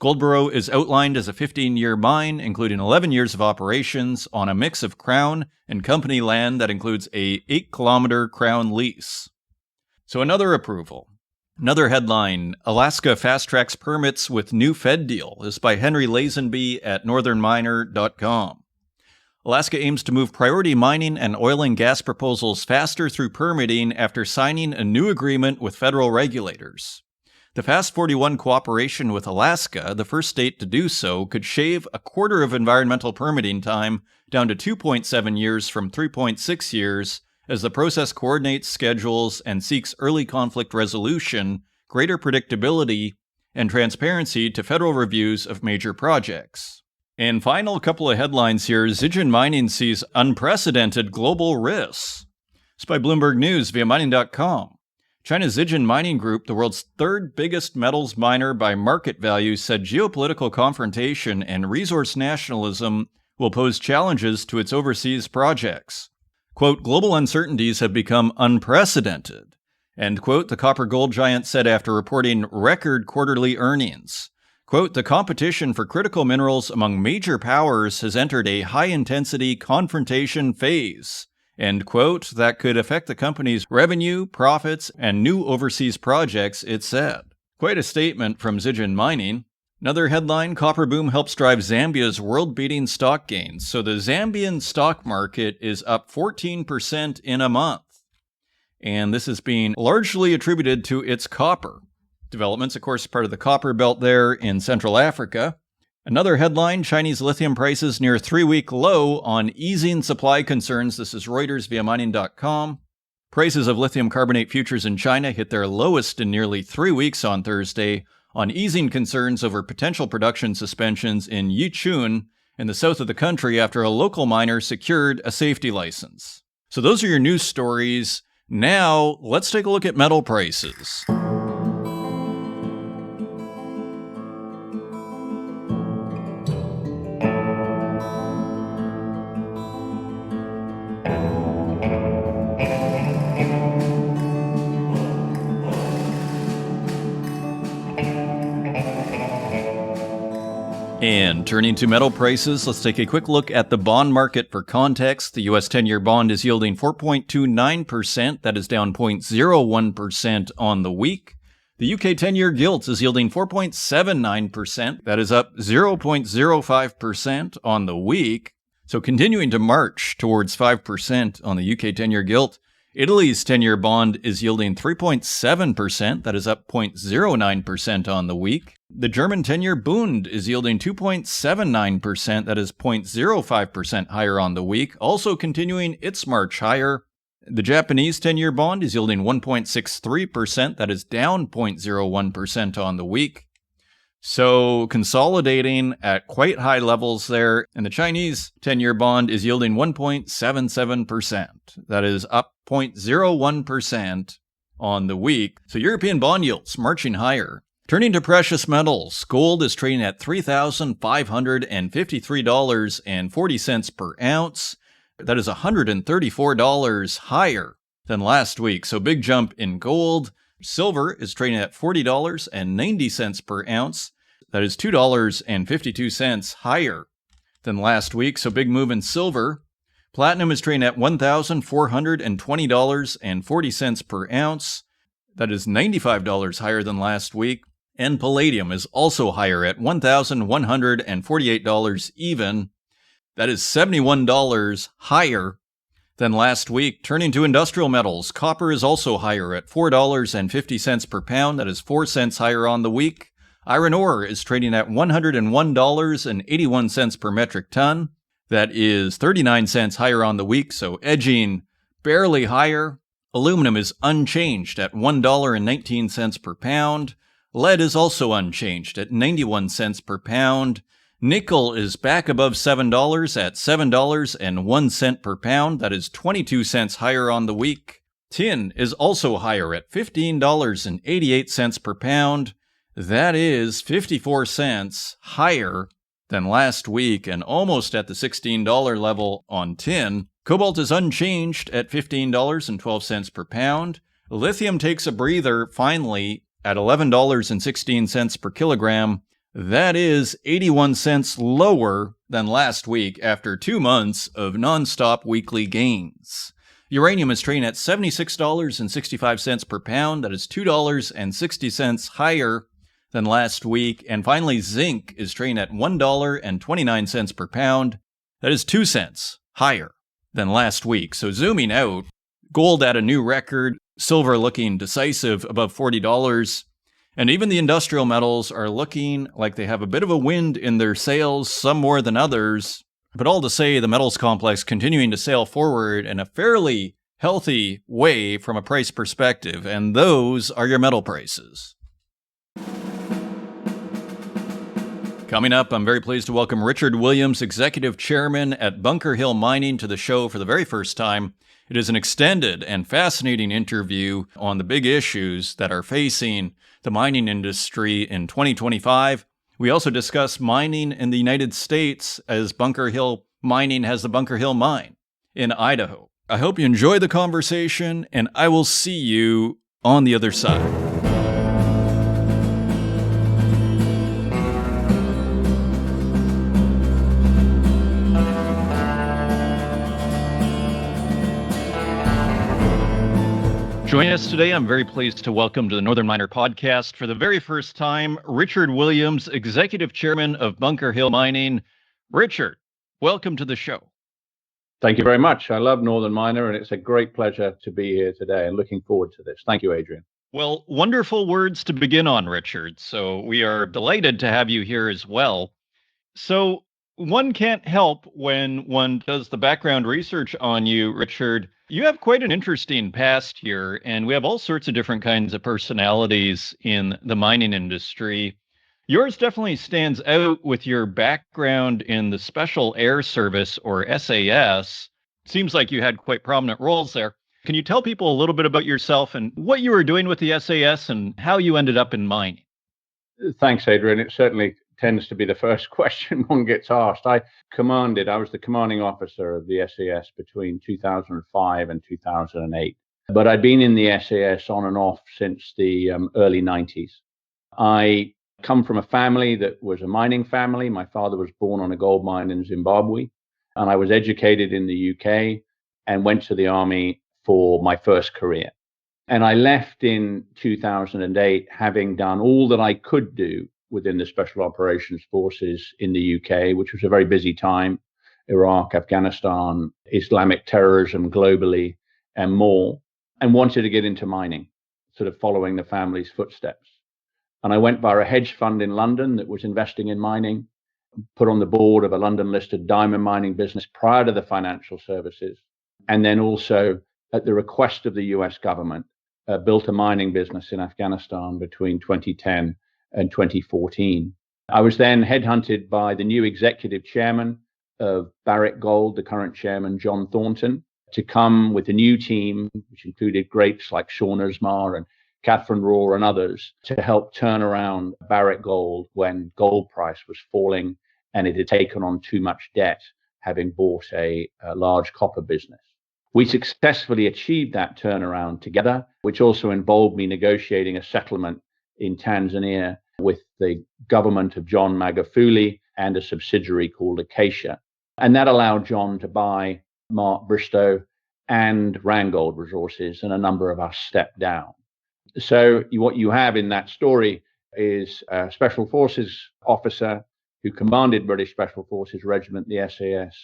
Goldboro is outlined as a 15-year mine, including 11 years of operations on a mix of Crown and company land that includes a 8-kilometer Crown lease. So another approval. Another headline, Alaska fast-tracks permits with new Fed deal. This is by Henry Lazenby at northernminer.com. Alaska aims to move priority mining and oil and gas proposals faster through permitting after signing a new agreement with federal regulators. The FAST-41 cooperation with Alaska, the first state to do so, could shave a quarter of environmental permitting time down to 2.7 years from 3.6 years as the process coordinates schedules and seeks early conflict resolution, greater predictability, and transparency to federal reviews of major projects. And final couple of headlines here. Zijin Mining sees unprecedented global risks. It's by Bloomberg News via mining.com. China's Zijin Mining Group, the world's third biggest metals miner by market value, said geopolitical confrontation and resource nationalism will pose challenges to its overseas projects. Quote, global uncertainties have become unprecedented, end quote, the copper gold giant said after reporting record quarterly earnings. Quote, the competition for critical minerals among major powers has entered a high-intensity confrontation phase. End quote, that could affect the company's revenue, profits, and new overseas projects, it said. Quite a statement from Zijin Mining. Another headline, copper boom helps drive Zambia's world-beating stock gains. So the Zambian stock market is up 14% in a month. And this is being largely attributed to its copper. Developments, of course, part of the copper belt there in Central Africa. Another headline, Chinese lithium prices near 3-week low on easing supply concerns. This is Reuters via mining.com. Prices of lithium carbonate futures in China hit their lowest in nearly 3 weeks on Thursday on easing concerns over potential production suspensions in Yichun in the south of the country after a local miner secured a safety license. So those are your news stories. Now, let's take a look at metal prices. And turning to metal prices, let's take a quick look at the bond market for context. The U.S. 10-year bond is yielding 4.29%. That is down 0.01% on the week. The UK 10-year gilt is yielding 4.79%. That is up 0.05% on the week. So continuing to march towards 5% on the UK 10-year gilt. Italy's 10-year bond is yielding 3.7%. That is up 0.09% on the week. The German 10-year Bund is yielding 2.79%. That is 0.05% higher on the week, also continuing its march higher. The Japanese 10-year bond is yielding 1.63%. That is down 0.01% on the week. So consolidating at quite high levels there. And the Chinese 10-year bond is yielding 1.77%. That is up 0.01% on the week. So European bond yields marching higher. Turning to precious metals, gold is trading at $3,553.40 per ounce. That is $134 higher than last week. So big jump in gold. Silver is trading at $40.90 per ounce. That is $2.52 higher than last week. So big move in silver. Platinum is trading at $1,420.40 per ounce. That is $95 higher than last week. And palladium is also higher at $1,148 even. That is $71 higher than last week. Turning to industrial metals, copper is also higher at $4.50 per pound. That is 4 cents higher on the week. Iron ore is trading at $101.81 per metric ton. That is 39 cents higher on the week, so edging barely higher. Aluminum is unchanged at $1.19 per pound. Lead is also unchanged at 91 cents per pound. Nickel is back above $7 at $7.01 per pound. That is 22 cents higher on the week. Tin is also higher at $15.88 per pound. That is 54 cents higher than last week and almost at the $16 level on tin. Cobalt is unchanged at $15.12 per pound. Lithium takes a breather finally at $11.16 per kilogram. That is 81 cents lower than last week after 2 months of nonstop weekly gains. Uranium is trading at $76.65 per pound. That is $2.60 higher than last week. And finally, zinc is trading at $1.29 per pound. That is 2 cents higher than last week. So zooming out, gold at a new record, silver looking decisive above $40. And even the industrial metals are looking like they have a bit of a wind in their sails, some more than others. But all to say, the metals complex continuing to sail forward in a fairly healthy way from a price perspective, and those are your metal prices. Coming up, I'm very pleased to welcome Richard Williams, Executive Chairman at Bunker Hill Mining, to the show for the very first time. It is an extended and fascinating interview on the big issues that are facing the mining industry in 2025. We also discuss mining in the United States as Bunker Hill Mining has the Bunker Hill Mine in Idaho. I hope you enjoy the conversation, and I will see you on the other side. Joining us today, I'm very pleased to welcome to the Northern Miner podcast for the very first time, Richard Williams, Executive Chairman of Bunker Hill Mining. Richard, welcome to the show. Thank you very much. I love Northern Miner, and it's a great pleasure to be here today and looking forward to this. Thank you, Adrian. Well, wonderful words to begin on, Richard. So we are delighted to have you here as well. So one can't help when one does the background research on you, Richard. You have quite an interesting past here, and we have all sorts of different kinds of personalities in the mining industry. Yours definitely stands out with your background in the Special Air Service, or SAS. Seems like you had quite prominent roles there. Can you tell people a little bit about yourself and what you were doing with the SAS and how you ended up in mining? Thanks, Adrian. It certainly tends to be the first question one gets asked. I was the commanding officer of the SAS between 2005 and 2008. But I'd been in the SAS on and off since the early 90s. I come from a family that was a mining family. My father was born on a gold mine in Zimbabwe, and I was educated in the UK and went to the army for my first career. And I left in 2008, having done all that I could do within the Special Operations Forces in the UK, which was a very busy time, Iraq, Afghanistan, Islamic terrorism globally, and more, and wanted to get into mining, sort of following the family's footsteps. And I went via a hedge fund in London that was investing in mining, put on the board of a London-listed diamond mining business prior to the financial services, and then also, at the request of the US government, built a mining business in Afghanistan between 2010 and 2014. I was then headhunted by the new executive chairman of Barrick Gold, the current chairman, John Thornton, to come with a new team, which included greats like Sean Usmar and Catherine Raw and others, to help turn around Barrick Gold when gold price was falling and it had taken on too much debt, having bought a large copper business. We successfully achieved that turnaround together, which also involved me negotiating a settlement in Tanzania with the government of John Magufuli and a subsidiary called Acacia. And that allowed John to buy Mark Bristow and Randgold Resources, and a number of us stepped down. So what you have in that story is a Special Forces officer who commanded British Special Forces Regiment, the SAS,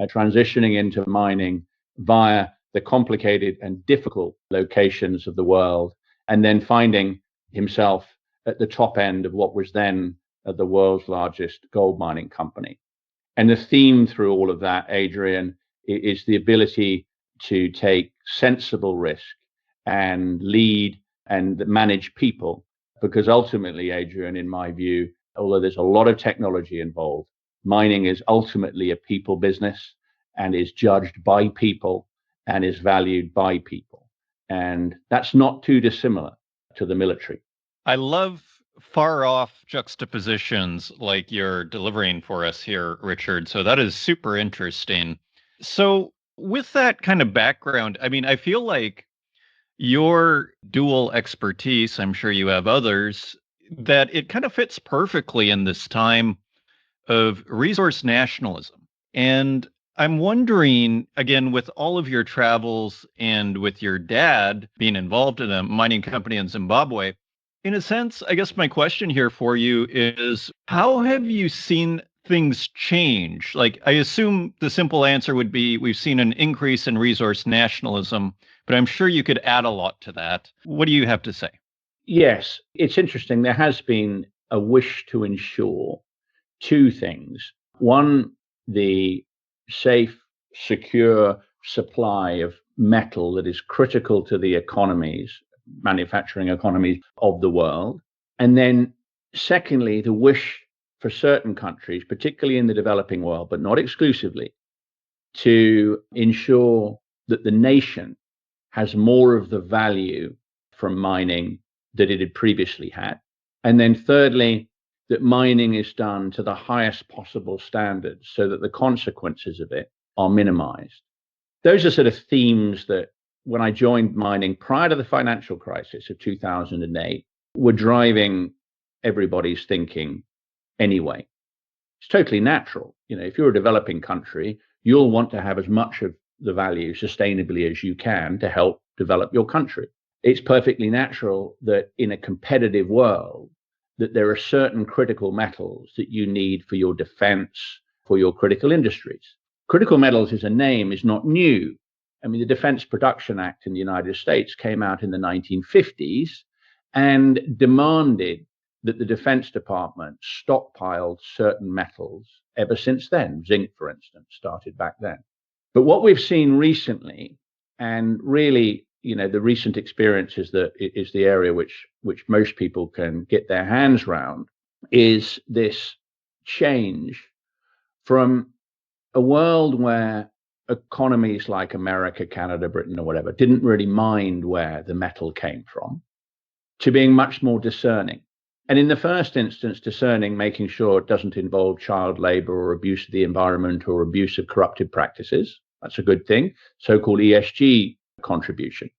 transitioning into mining via the complicated and difficult locations of the world, and then finding himself at the top end of what was then the world's largest gold mining company. And the theme through all of that, Adrian, is the ability to take sensible risk and lead and manage people. Because ultimately, Adrian, in my view, although there's a lot of technology involved, mining is ultimately a people business and is judged by people and is valued by people. And that's not too dissimilar to the military. I love far off juxtapositions like you're delivering for us here, Richard. So that is super interesting. So with that kind of background, I mean, I feel like your dual expertise, I'm sure you have others, that it kind of fits perfectly in this time of resource nationalism. And I'm wondering, again, with all of your travels and with your dad being involved in a mining company in Zimbabwe, in a sense, I guess my question here for you is, how have you seen things change? Like, I assume the simple answer would be we've seen an increase in resource nationalism, but I'm sure you could add a lot to that. What do you have to say? Yes, it's interesting. There has been a wish to ensure two things. One, the safe, secure supply of metal that is critical to the economies, manufacturing economies of the world. And then, secondly, the wish for certain countries, particularly in the developing world, but not exclusively, to ensure that the nation has more of the value from mining that it had previously had. And then thirdly, that mining is done to the highest possible standards so that the consequences of it are minimized. Those are sort of themes that when I joined mining prior to the financial crisis of 2008 were driving everybody's thinking anyway. It's totally natural. If you're a developing country, you'll want to have as much of the value sustainably as you can to help develop your country. It's perfectly natural that in a competitive world, that there are certain critical metals that you need for your defense, for your critical industries. Critical metals as a name is not new. I mean, the Defense Production Act in the United States came out in the 1950s and demanded that the Defense Department stockpiled certain metals ever since then. Zinc, for instance, started back then. But what we've seen recently, and really, the recent experiences that is the area which most people can get their hands around, is this change from a world where economies like America, Canada, Britain, or whatever didn't really mind where the metal came from, to being much more discerning. And in the first instance, discerning, making sure it doesn't involve child labor or abuse of the environment or abuse of corruptive practices. That's a good thing. So-called ESG contribution.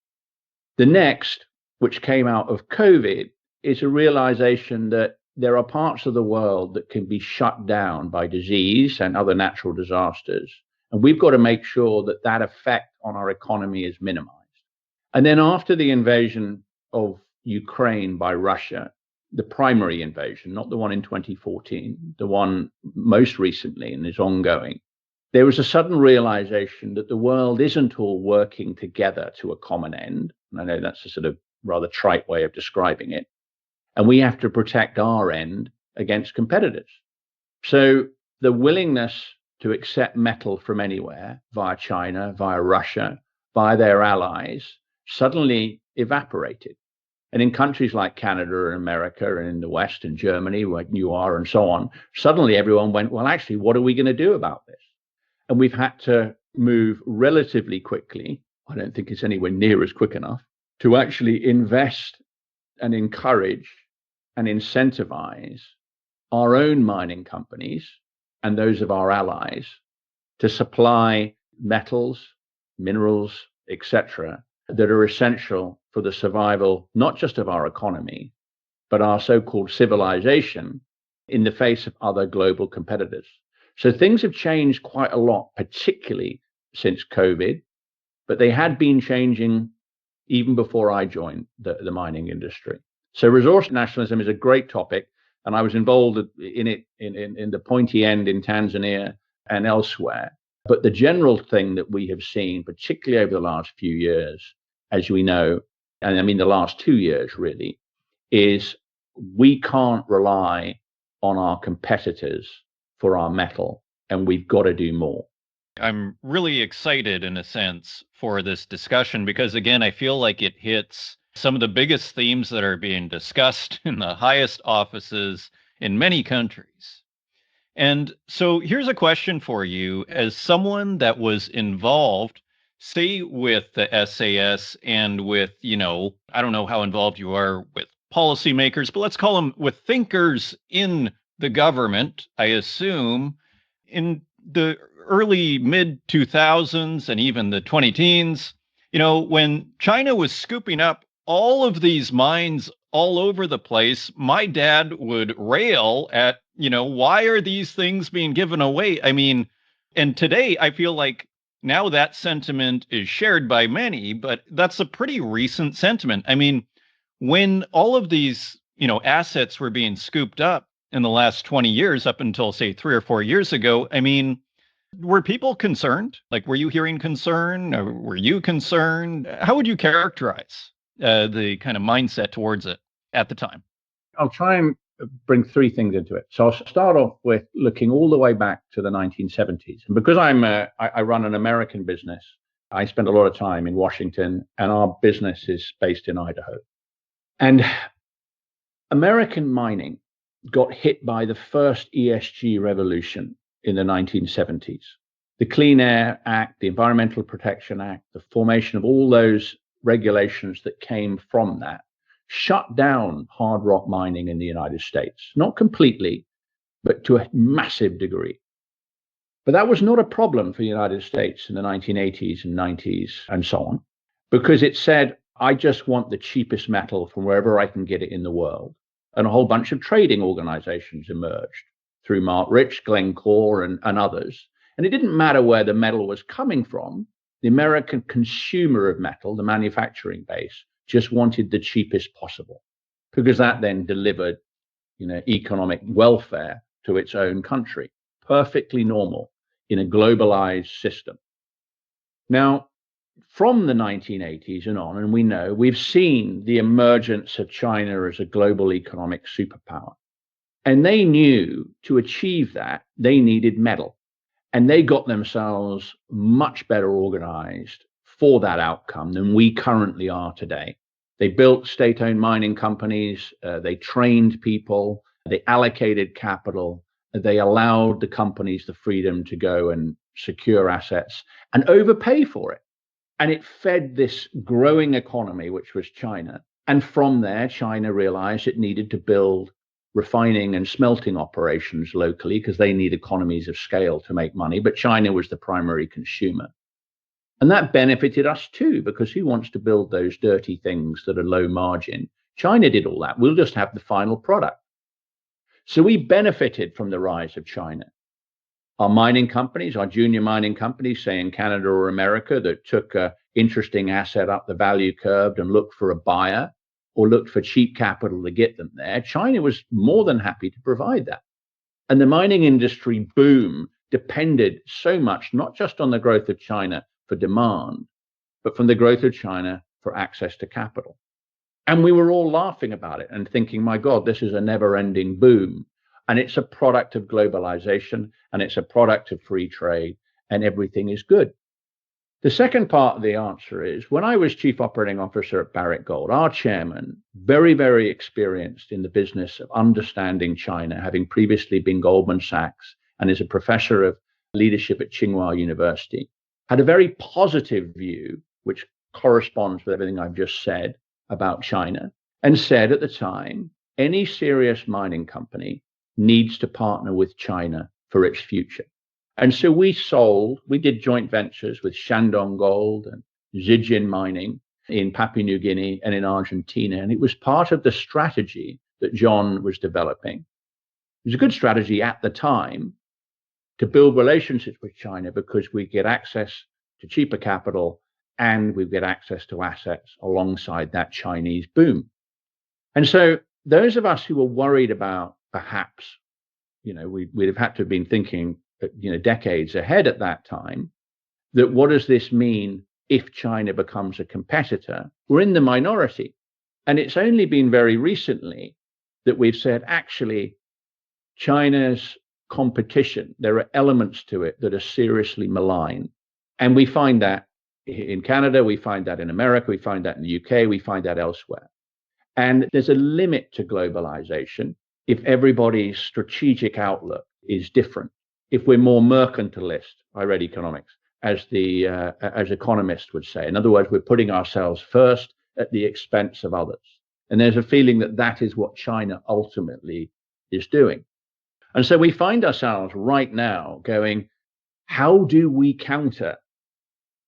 The next, which came out of COVID, is a realization that there are parts of the world that can be shut down by disease and other natural disasters. And we've got to make sure that that effect on our economy is minimized. And then after the invasion of Ukraine by Russia, the primary invasion, not the one in 2014, the one most recently and is ongoing, there was a sudden realization that the world isn't all working together to a common end. And I know that's a sort of rather trite way of describing it. And we have to protect our end against competitors. So the willingness to accept metal from anywhere via China, via Russia, via their allies, suddenly evaporated. And in countries like Canada and America and in the West and Germany, where you are and so on, suddenly everyone went, well, actually, what are we going to do about this? And we've had to move relatively quickly. I don't think it's anywhere near as quick enough to actually invest and encourage and incentivize our own mining companies and those of our allies to supply metals, minerals, etc., that are essential for the survival, not just of our economy, but our so-called civilization in the face of other global competitors. So things have changed quite a lot, particularly since COVID, but they had been changing even before I joined the mining industry. So resource nationalism is a great topic, and I was involved in it in the pointy end in Tanzania and elsewhere. But the general thing that we have seen, particularly over the last few years, as we know, and I mean the last 2 years really, is we can't rely on our competitors for our metal, and we've got to do more. I'm really excited in a sense for this discussion because, again, I feel like it hits some of the biggest themes that are being discussed in the highest offices in many countries. And so here's a question for you as someone that was involved, say, with the SAS and with, I don't know how involved you are with policymakers, but let's call them with thinkers in the government, I assume, in the early mid 2000s and even the 20 teens, when China was scooping up all of these mines all over the place, my dad would rail at, why are these things being given away? I mean, and today I feel like now that sentiment is shared by many, but that's a pretty recent sentiment. I mean, when all of these, assets were being scooped up in the last 20 years, up until say 3 or 4 years ago, I mean, were people concerned? Like, were you hearing concern? Or were you concerned? How would you characterize the kind of mindset towards it? at the time? I'll try and bring three things into it. So I'll start off with looking all the way back to the 1970s. And because I run an American business, I spend a lot of time in Washington, and our business is based in Idaho. And American mining got hit by the first ESG revolution in the 1970s. The Clean Air Act, the Environmental Protection Act, the formation of all those regulations that came from that shut down hard rock mining in the United States. Not completely, but to a massive degree. But that was not a problem for the United States in the 1980s and 90s and so on, because it said, I just want the cheapest metal from wherever I can get it in the world. And a whole bunch of trading organizations emerged through Mark Rich, Glencore, and others. And it didn't matter where the metal was coming from. The American consumer of metal, the manufacturing base, just wanted the cheapest possible, because that then delivered, economic welfare to its own country. Perfectly normal in a globalized system. Now, from the 1980s and on, and we've seen the emergence of China as a global economic superpower. And they knew to achieve that, they needed metal. And they got themselves much better organized for that outcome than we currently are today. They built state-owned mining companies, they trained people, they allocated capital, they allowed the companies the freedom to go and secure assets and overpay for it. And it fed this growing economy, which was China. And from there, China realized it needed to build refining and smelting operations locally because they need economies of scale to make money. But China was the primary consumer. And that benefited us too, because who wants to build those dirty things that are low margin? China did all that. We'll just have the final product. So we benefited from the rise of China. Our mining companies, our junior mining companies, say in Canada or America, that took an interesting asset up the value curve and looked for a buyer or looked for cheap capital to get them there, China was more than happy to provide that. And the mining industry boom depended so much, not just on the growth of China for demand, but from the growth of China for access to capital. And we were all laughing about it and thinking, my God, this is a never-ending boom. And it's a product of globalization, and it's a product of free trade, and everything is good. The second part of the answer is, when I was chief operating officer at Barrick Gold, our chairman, very, very experienced in the business of understanding China, having previously been Goldman Sachs and is a professor of leadership at Tsinghua University, had a very positive view, which corresponds with everything I've just said about China, and said at the time, any serious mining company needs to partner with China for its future. And so we did joint ventures with Shandong Gold and Zijin Mining in Papua New Guinea and in Argentina. And it was part of the strategy that John was developing. It was a good strategy at the time to build relationships with China, because we get access to cheaper capital and we get access to assets alongside that Chinese boom. And so those of us who were worried about perhaps, we'd have had to have been thinking, decades ahead at that time, that what does this mean if China becomes a competitor? We're in the minority. And it's only been very recently that we've said, actually, China's competition, there are elements to it that are seriously malign. And we find that in Canada, we find that in America, we find that in the UK, we find that elsewhere. And there's a limit to globalization if everybody's strategic outlook is different. If we're more mercantilist, I read economics, as economists would say. In other words, we're putting ourselves first at the expense of others. And there's a feeling that that is what China ultimately is doing. And so we find ourselves right now going, how do we counter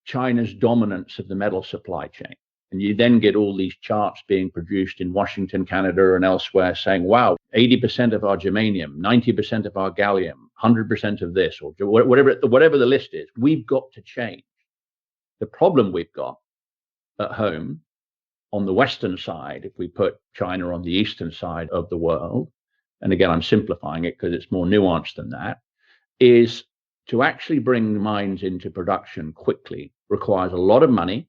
China's dominance of the metal supply chain? And you then get all these charts being produced in Washington, Canada, and elsewhere saying, wow, 80% of our germanium, 90% of our gallium, 100% of this, or whatever the list is, we've got to change. The problem we've got at home on the Western side, if we put China on the Eastern side of the world, and again, I'm simplifying it because it's more nuanced than that, is to actually bring mines into production quickly requires a lot of money,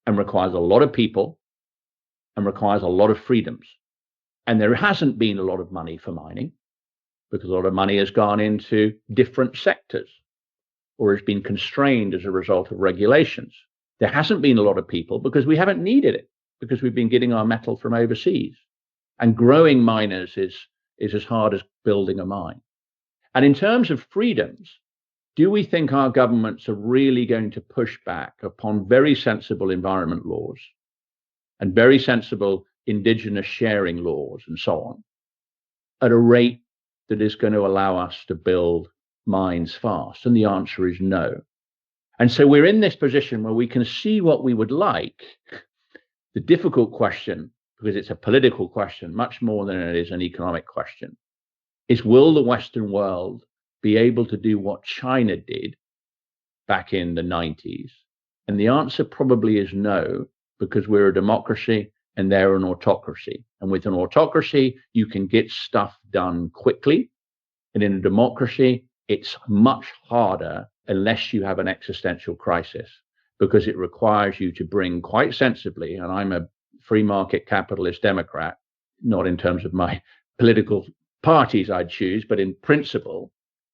and requires a lot of people, and requires a lot of freedoms. And there hasn't been a lot of money for mining because a lot of money has gone into different sectors or has been constrained as a result of regulations. There hasn't been a lot of people because we haven't needed it, because we've been getting our metal from overseas. And growing miners is as hard as building a mine. And in terms of freedoms, do we think our governments are really going to push back upon very sensible environment laws and very sensible indigenous sharing laws and so on at a rate that is going to allow us to build mines fast? And the answer is no. And so we're in this position where we can see what we would like. The difficult question, because it's a political question much more than it is an economic question, is will the Western world be able to do what China did back in the 90s? And the answer probably is no, because we're a democracy and they're an autocracy. And with an autocracy, you can get stuff done quickly. And in a democracy, it's much harder unless you have an existential crisis, because it requires you to bring quite sensibly, and I'm a free market capitalist Democrat, not in terms of my political parties I'd choose, but in principle,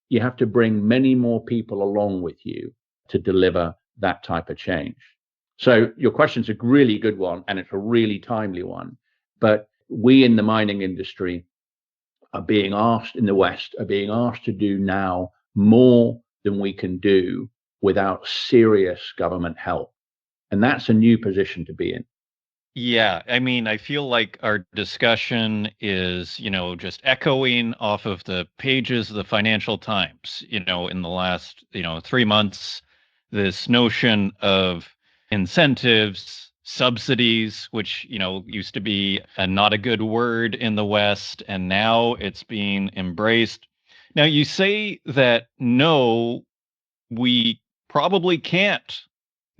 you have to bring many more people along with you to deliver that type of change. So your question's a really good one, and it's a really timely one. But we in the mining industry are being asked, in the West, are being asked to do now more than we can do without serious government help. And that's a new position to be in. Yeah, I mean, I feel like our discussion is, just echoing off of the pages of the Financial Times, in the last, 3 months, this notion of incentives, subsidies, which, used to be not a good word in the West, and now it's being embraced. Now, you say that, no, we probably can't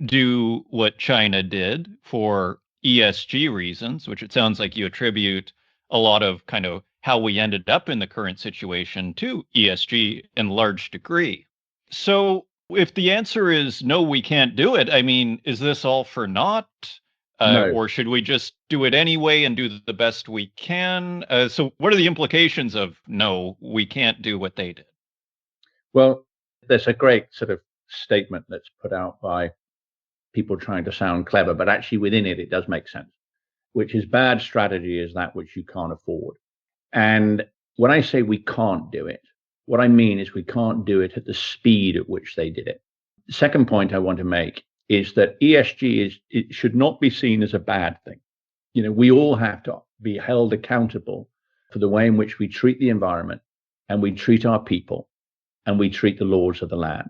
do what China did for ESG reasons, which it sounds like you attribute a lot of kind of how we ended up in the current situation to ESG in large degree. So if the answer is no, we can't do it, I mean, is this all for naught? No. Or should we just do it anyway and do the best we can? So what are the implications of no, we can't do what they did? Well, there's a great sort of statement that's put out by people trying to sound clever, but actually within it, it does make sense, which is bad strategy is that which you can't afford. And when I say we can't do it, what I mean is we can't do it at the speed at which they did it. The second point I want to make is that ESG it should not be seen as a bad thing. We all have to be held accountable for the way in which we treat the environment and we treat our people and we treat the laws of the land.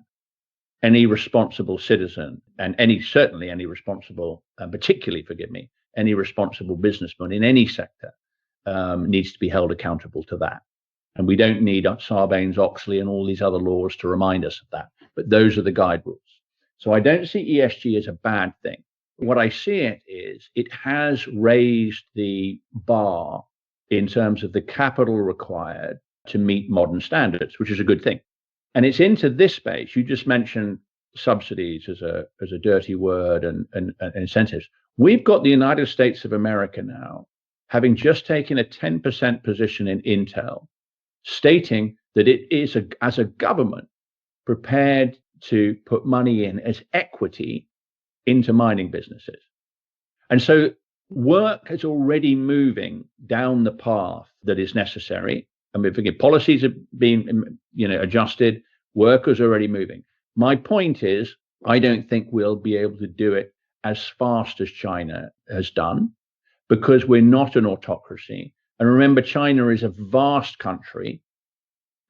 Any responsible citizen and certainly any responsible, particularly, forgive me, any responsible businessman in any sector needs to be held accountable to that. And we don't need Sarbanes-Oxley and all these other laws to remind us of that. But those are the guide rules. So I don't see ESG as a bad thing. What I see it is it has raised the bar in terms of the capital required to meet modern standards, which is a good thing. And it's into this space. You just mentioned subsidies as a dirty word and incentives. We've got the United States of America now, having just taken a 10% position in Intel, stating that it is, as a government, prepared to put money in as equity into mining businesses. And so work is already moving down the path that is necessary. I mean, forget policies are being, adjusted. Workers are already moving. My point is, I don't think we'll be able to do it as fast as China has done, because we're not an autocracy. And remember, China is a vast country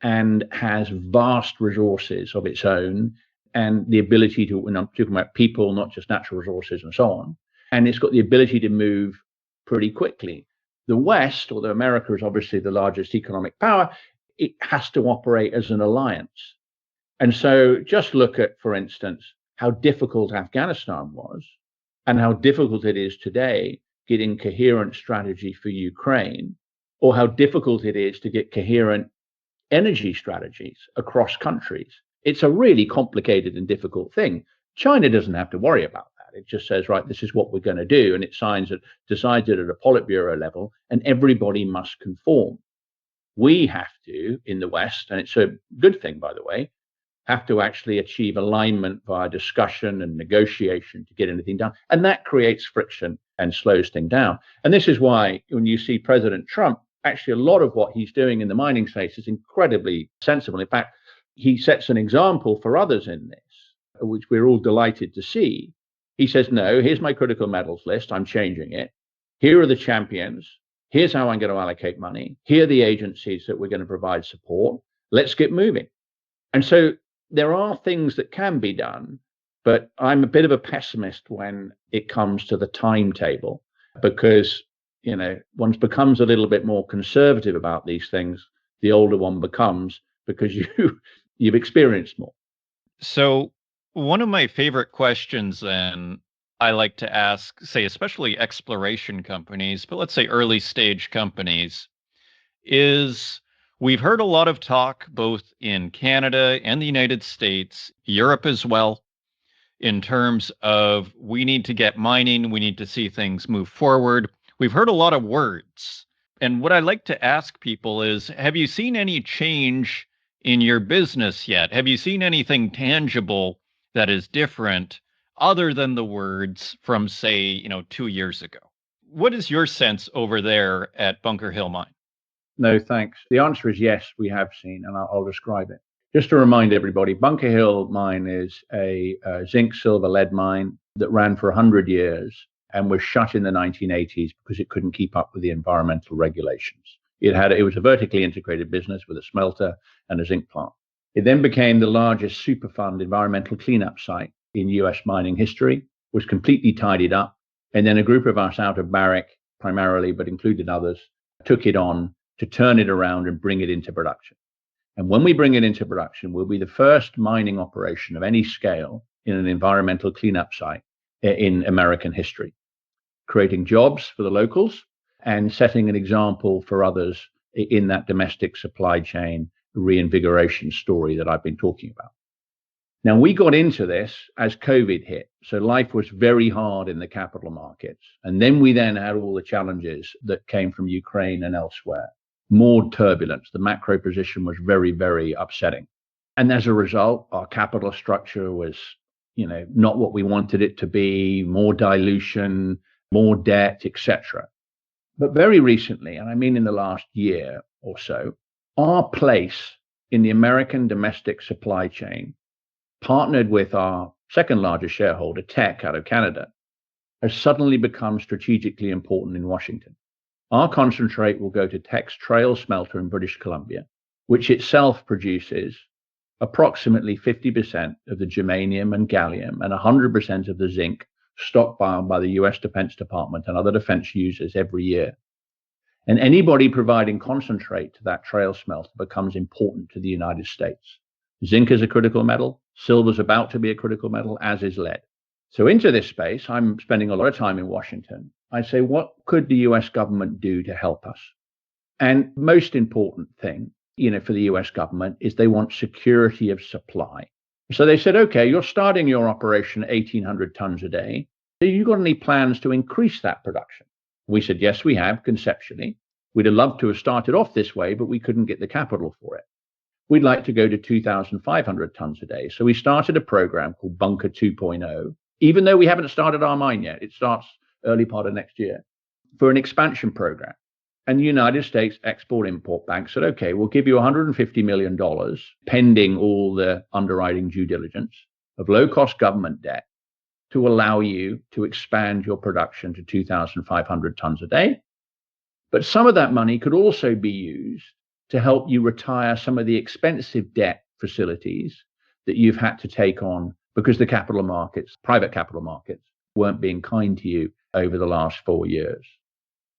and has vast resources of its own, and the ability to, when I'm talking about people, not just natural resources and so on, and it's got the ability to move pretty quickly. The West, although America is obviously the largest economic power, it has to operate as an alliance. And so just look at, for instance, how difficult Afghanistan was and how difficult it is today getting coherent strategy for Ukraine, or how difficult it is to get coherent energy strategies across countries. It's a really complicated and difficult thing. China doesn't have to worry about that. It just says, right, this is what we're going to do. And it decides it at a Politburo level, and everybody must conform. We have to, in the West, and it's a good thing, by the way, have to actually achieve alignment via discussion and negotiation to get anything done. And that creates friction and slows things down. And this is why when you see President Trump, actually a lot of what he's doing in the mining space is incredibly sensible. In fact, he sets an example for others in this, which we're all delighted to see. He says, no, here's my critical metals list. I'm changing it. Here are the champions. Here's how I'm going to allocate money. Here are the agencies that we're going to provide support. Let's get moving. And so there are things that can be done, but I'm a bit of a pessimist when it comes to the timetable, because, one becomes a little bit more conservative about these things the older one becomes, because you've experienced more. So one of my favorite questions then I like to ask, say, especially exploration companies, but let's say early stage companies, is we've heard a lot of talk both in Canada and the United States, Europe as well, in terms of we need to get mining, we need to see things move forward. We've heard a lot of words. And what I like to ask people is, have you seen any change in your business yet? Have you seen anything tangible that is different other than the words from, say, 2 years ago? What is your sense over there at Bunker Hill Mine? No, thanks. The answer is yes, we have seen, and I'll describe it. Just to remind everybody, Bunker Hill Mine is a zinc, silver, lead mine that ran for 100 years and was shut in the 1980s because it couldn't keep up with the environmental regulations. It was a vertically integrated business with a smelter and a zinc plant. It then became the largest Superfund environmental cleanup site in US mining history, was completely tidied up, and then a group of us out of Barrick, primarily, but included others, took it on to turn it around and bring it into production. And when we bring it into production, we'll be the first mining operation of any scale in an environmental cleanup site in American history, creating jobs for the locals and setting an example for others in that domestic supply chain reinvigoration story that I've been talking about. Now, we got into this as COVID hit. So life was very hard in the capital markets. And then we had all the challenges that came from Ukraine and elsewhere. More turbulence. The macro position was very, very upsetting. And as a result, our capital structure was, not what we wanted it to be, more dilution, more debt, etc. But very recently, and I mean in the last year or so, our place in the American domestic supply chain, partnered with our second largest shareholder, Teck, out of Canada, has suddenly become strategically important in Washington. Our concentrate will go to Teck's Trail smelter in British Columbia, which itself produces approximately 50% of the germanium and gallium and 100% of the zinc stockpiled by the US Defense Department and other defense users every year. And anybody providing concentrate to that Trail smelter becomes important to the United States. Zinc is a critical metal. Silver is about to be a critical metal, as is lead. So into this space, I'm spending a lot of time in Washington. I say, what could the US government do to help us? And most important thing, for the US government is they want security of supply. So they said, okay, you're starting your operation at 1,800 tons a day. Have you got any plans to increase that production? We said, yes, we have, conceptually. We'd have loved to have started off this way, but we couldn't get the capital for it. We'd like to go to 2,500 tons a day. So we started a program called Bunker 2.0, even though we haven't started our mine yet. It starts early part of next year, for an expansion program. And the United States Export-Import Bank said, okay, we'll give you $150 million, pending all the underwriting due diligence, of low-cost government debt to allow you to expand your production to 2,500 tons a day. But some of that money could also be used to help you retire some of the expensive debt facilities that you've had to take on because the capital markets, private capital markets, weren't being kind to you over the last 4 years.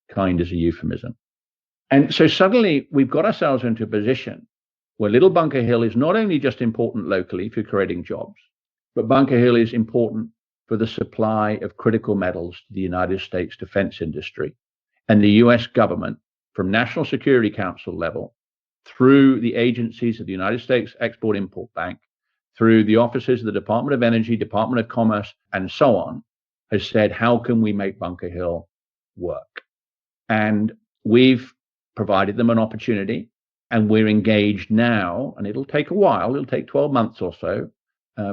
Kind is a euphemism. And so suddenly we've got ourselves into a position where Little Bunker Hill is not only just important locally for creating jobs, but Bunker Hill is important for the supply of critical metals to the United States defense industry. And the US government, from National Security Council level, through the agencies of the United States Export-Import Bank, through the offices of the Department of Energy, Department of Commerce, and so on, has said, how can we make Bunker Hill work? And we've provided them an opportunity, and we're engaged now, and it'll take a while. It'll take 12 months or so,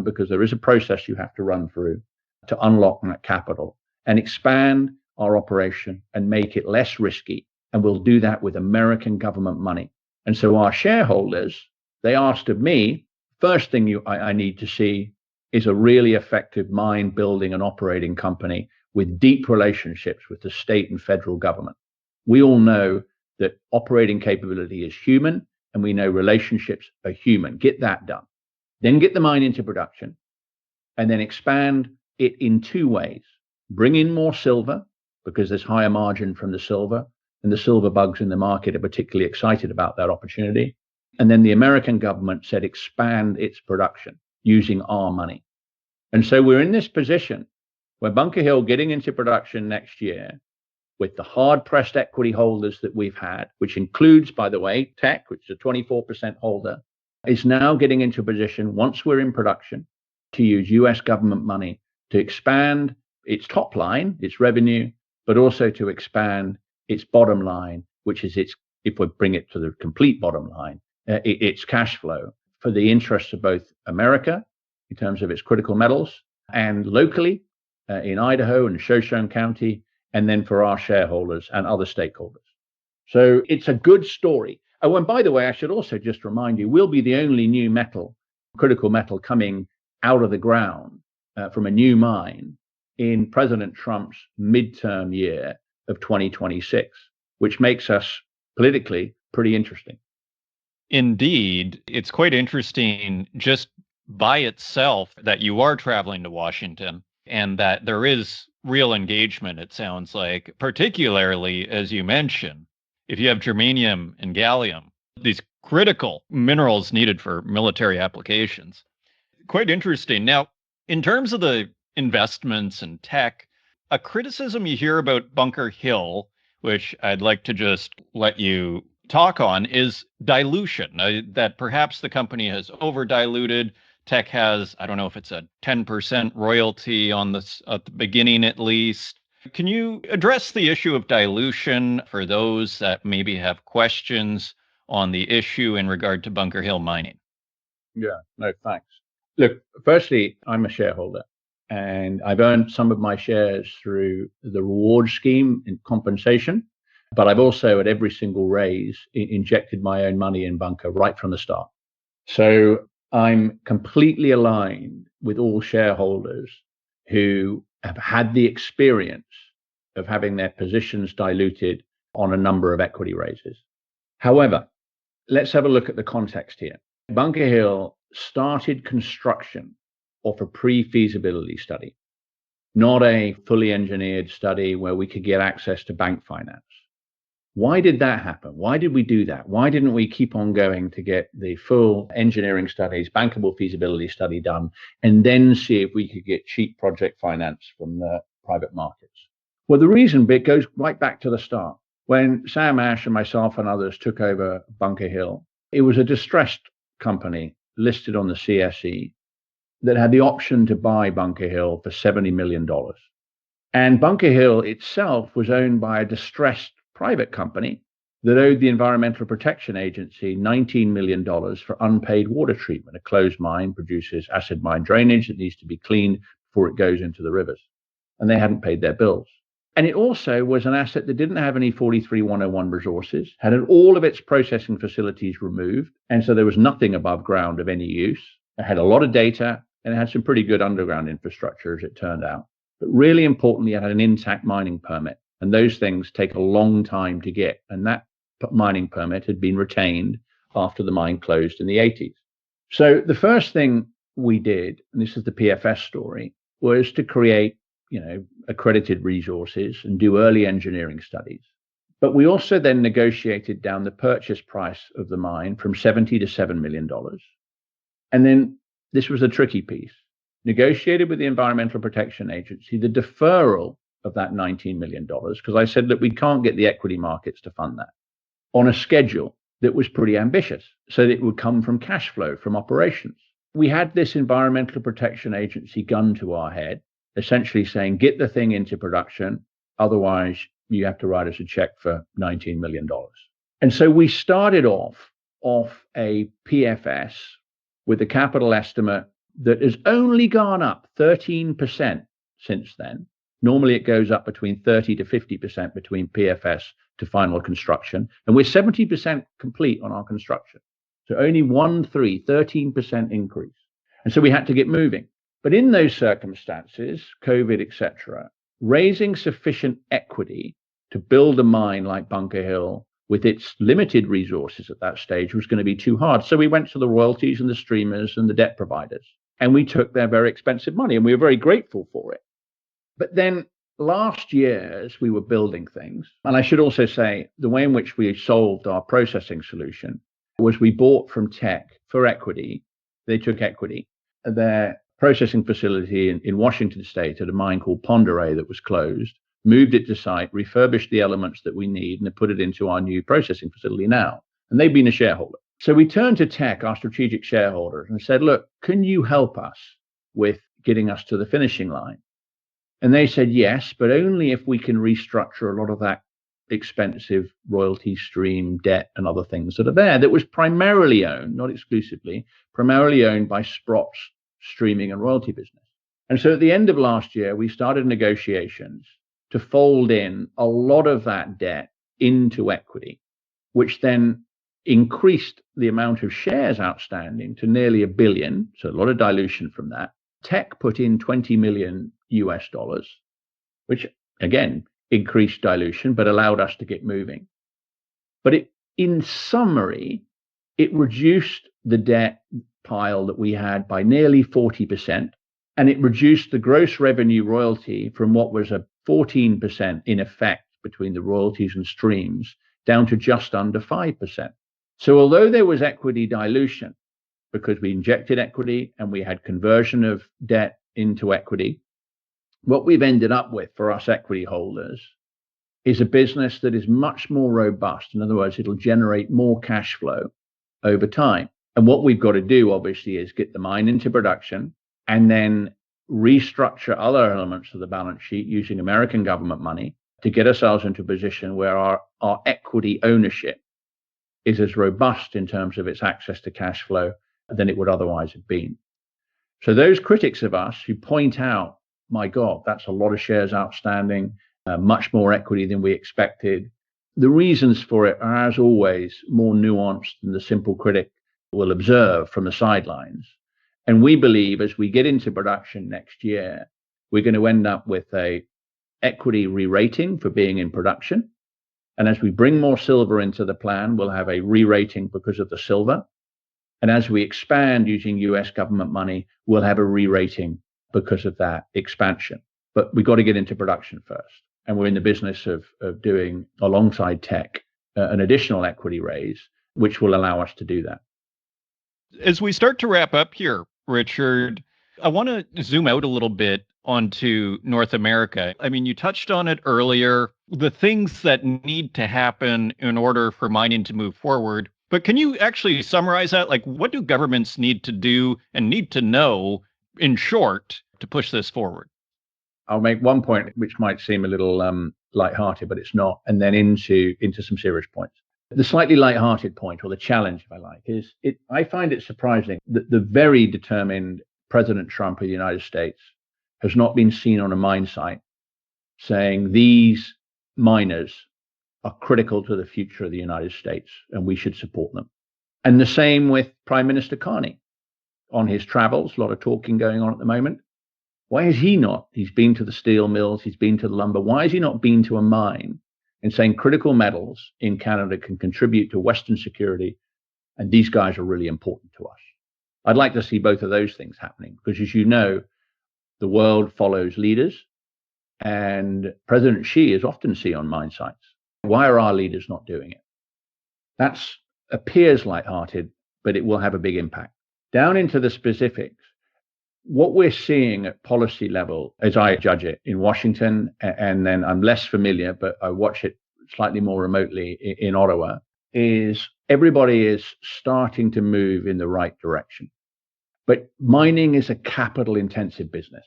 because there is a process you have to run through to unlock that capital and expand our operation and make it less risky. And we'll do that with American government money. And so our shareholders, they asked of me, first thing I need to see is a really effective mine building and operating company with deep relationships with the state and federal government. We all know that operating capability is human, and we know relationships are human. Get that done. Then get the mine into production, and then expand it in two ways. Bring in more silver, because there's higher margin from the silver, and the silver bugs in the market are particularly excited about that opportunity. And then the American government said expand its production using our money. And so we're in this position where Bunker Hill getting into production next year with the hard-pressed equity holders that we've had, which includes, by the way, Teck, which is a 24% holder, is now getting into a position, once we're in production, to use US government money to expand its top line, its revenue, but also to expand its bottom line, which is its, if we bring it to the complete bottom line, its cash flow for the interests of both America in terms of its critical metals and locally in Idaho and Shoshone County, and then for our shareholders and other stakeholders. So it's a good story. Oh, and by the way, I should also just remind you, we'll be the only new metal, critical metal, coming out of the ground from a new mine in President Trump's midterm year of 2026, which makes us politically pretty interesting. Indeed, it's quite interesting just by itself that you are traveling to Washington and that there is real engagement, it sounds like, particularly as you mentioned, if you have germanium and gallium, these critical minerals needed for military applications. Quite interesting. Now, in terms of the investments and tech, a criticism you hear about Bunker Hill, which I'd like to just let you talk on, is dilution, that perhaps the company has over diluted. Tech has, I don't know if it's a 10% royalty on this at the beginning at least. Can you address the issue of dilution for those that maybe have questions on the issue in regard to Bunker Hill mining? Yeah, no, thanks. Look, firstly, I'm a shareholder, and I've earned some of my shares through the reward scheme in compensation, but I've also, at every single raise, injected my own money in Bunker right from the start. So I'm completely aligned with all shareholders who have had the experience of having their positions diluted on a number of equity raises. However, let's have a look at the context here. Bunker Hill started construction of a pre-feasibility study, not a fully engineered study where we could get access to bank finance. Why did that happen? Why did we do that? Why didn't we keep on going to get the full engineering studies, bankable feasibility study done, and then see if we could get cheap project finance from the private markets? Well, the reason bit goes right back to the start. When Sam Ash and myself and others took over Bunker Hill, it was a distressed company listed on the CSE that had the option to buy Bunker Hill for $70 million. And Bunker Hill itself was owned by a distressed private company that owed the Environmental Protection Agency $19 million for unpaid water treatment. A closed mine produces acid mine drainage that needs to be cleaned before it goes into the rivers. And they hadn't paid their bills. And it also was an asset that didn't have any 43101 resources, had all of its processing facilities removed. And so there was nothing above ground of any use. It had a lot of data, and it had some pretty good underground infrastructure, as it turned out. But really importantly, it had an intact mining permit. And those things take a long time to get. And that mining permit had been retained after the mine closed in the 80s. So the first thing we did, and this is the PFS story, was to create, accredited resources and do early engineering studies. But we also then negotiated down the purchase price of the mine from $70 to $7 million. And then this was the tricky piece. Negotiated with the Environmental Protection Agency the deferral of that $19 million, because I said that we can't get the equity markets to fund that, on a schedule that was pretty ambitious, so that it would come from cash flow from operations. We had this Environmental Protection Agency gun to our head, essentially saying, get the thing into production. Otherwise, you have to write us a check for $19 million. And so we started off a PFS with a capital estimate that has only gone up 13% since then. Normally, it goes up between 30 to 50% between PFS to final construction. And we're 70% complete on our construction. So only 13% increase. And so we had to get moving. But in those circumstances, COVID, etc., raising sufficient equity to build a mine like Bunker Hill with its limited resources at that stage was going to be too hard. So we went to the royalties and the streamers and the debt providers, and we took their very expensive money, and we were very grateful for it. But then last year, as we were building things, and I should also say the way in which we solved our processing solution was we bought from Teck for equity. They took equity. Their processing facility in Washington State at a mine called Ponderay that was closed, moved it to site, refurbished the elements that we need, and put it into our new processing facility now. And they've been a shareholder. So we turned to Teck, our strategic shareholders, and said, look, can you help us with getting us to the finishing line? And they said, yes, but only if we can restructure a lot of that expensive royalty stream debt and other things that are there that was primarily owned, not exclusively, primarily owned by Sprott's streaming and royalty business. And so at the end of last year, we started negotiations to fold in a lot of that debt into equity, which then increased the amount of shares outstanding to nearly 1 billion. So a lot of dilution from that. Teck put in $20 million, which again, increased dilution, but allowed us to get moving. But in summary, it reduced the debt pile that we had by nearly 40%, and it reduced the gross revenue royalty from what was a 14% in effect between the royalties and streams down to just under 5%. So although there was equity dilution, because we injected equity and we had conversion of debt into equity, what we've ended up with for us equity holders is a business that is much more robust. In other words, it'll generate more cash flow over time. And what we've got to do, obviously, is get the mine into production and then restructure other elements of the balance sheet using American government money to get ourselves into a position where our equity ownership is as robust in terms of its access to cash flow than it would otherwise have been. So those critics of us who point out, my God, that's a lot of shares outstanding, much more equity than we expected. The reasons for it are, as always, more nuanced than the simple critic will observe from the sidelines. And we believe as we get into production next year, we're going to end up with a equity re-rating for being in production. And as we bring more silver into the plan, we'll have a re-rating because of the silver. And as we expand using US government money, we'll have a re-rating because of that expansion. But we've got to get into production first. And we're in the business of doing, alongside Teck, an additional equity raise, which will allow us to do that. As we start to wrap up here, Richard, I want to zoom out a little bit onto North America. I mean, you touched on it earlier, the things that need to happen in order for mining to move forward. But can you actually summarize that? Like, what do governments need to do and need to know, in short, to push this forward? I'll make one point, which might seem a little lighthearted, but it's not, and then into some serious points. The slightly lighthearted point, or the challenge, if I like, is I find it surprising that the very determined President Trump of the United States has not been seen on a mine site saying these miners are critical to the future of the United States and we should support them. And the same with Prime Minister Carney on his travels, a lot of talking going on at the moment. Why is he not? He's been to the steel mills, he's been to the lumber. Why has he not been to a mine and saying critical metals in Canada can contribute to Western security, and these guys are really important to us? I'd like to see both of those things happening because, as you know, the world follows leaders, and President Xi is often seen on mine sites. Why are our leaders not doing it? That appears lighthearted, but it will have a big impact. Down into the specifics, what we're seeing at policy level, as I judge it, in Washington, and then I'm less familiar, but I watch it slightly more remotely in Ottawa, is everybody is starting to move in the right direction. But mining is a capital intensive business.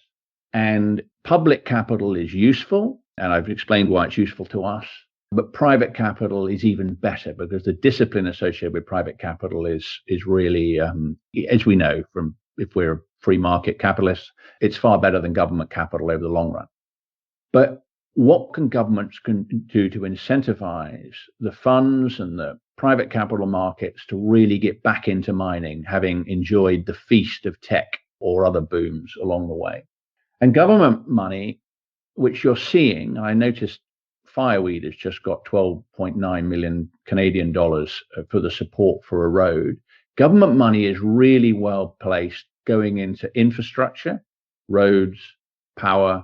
And public capital is useful, and I've explained why it's useful to us. But private capital is even better because the discipline associated with private capital is really, as we know from if we're free market capitalists, it's far better than government capital over the long run. But what can governments do to incentivize the funds and the private capital markets to really get back into mining, having enjoyed the feast of tech or other booms along the way? And government money, which you're seeing, I noticed Fireweed has just got 12.9 million Canadian dollars for the support for a road. Government money is really well placed going into infrastructure, roads, power,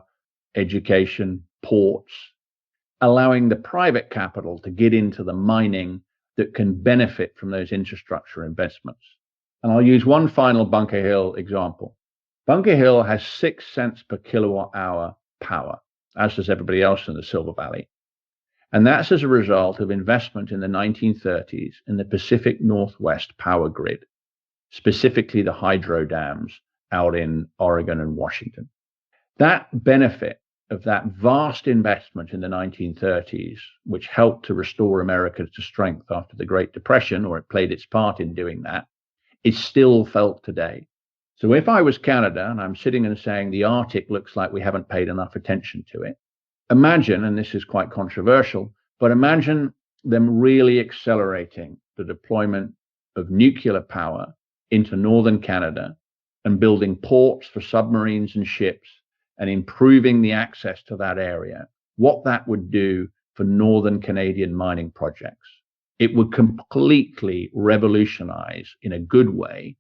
education, ports, allowing the private capital to get into the mining that can benefit from those infrastructure investments. And I'll use one final Bunker Hill example. Bunker Hill has 6 cents per kilowatt hour power, as does everybody else in the Silver Valley. And that's as a result of investment in the 1930s in the Pacific Northwest power grid, specifically the hydro dams out in Oregon and Washington. That benefit of that vast investment in the 1930s, which helped to restore America to strength after the Great Depression, or it played its part in doing that, is still felt today. So if I was Canada and I'm sitting and saying the Arctic looks like we haven't paid enough attention to it, imagine, and this is quite controversial, but imagine them really accelerating the deployment of nuclear power into northern Canada and building ports for submarines and ships and improving the access to that area, what that would do for northern Canadian mining projects. It would completely revolutionize, in a good way,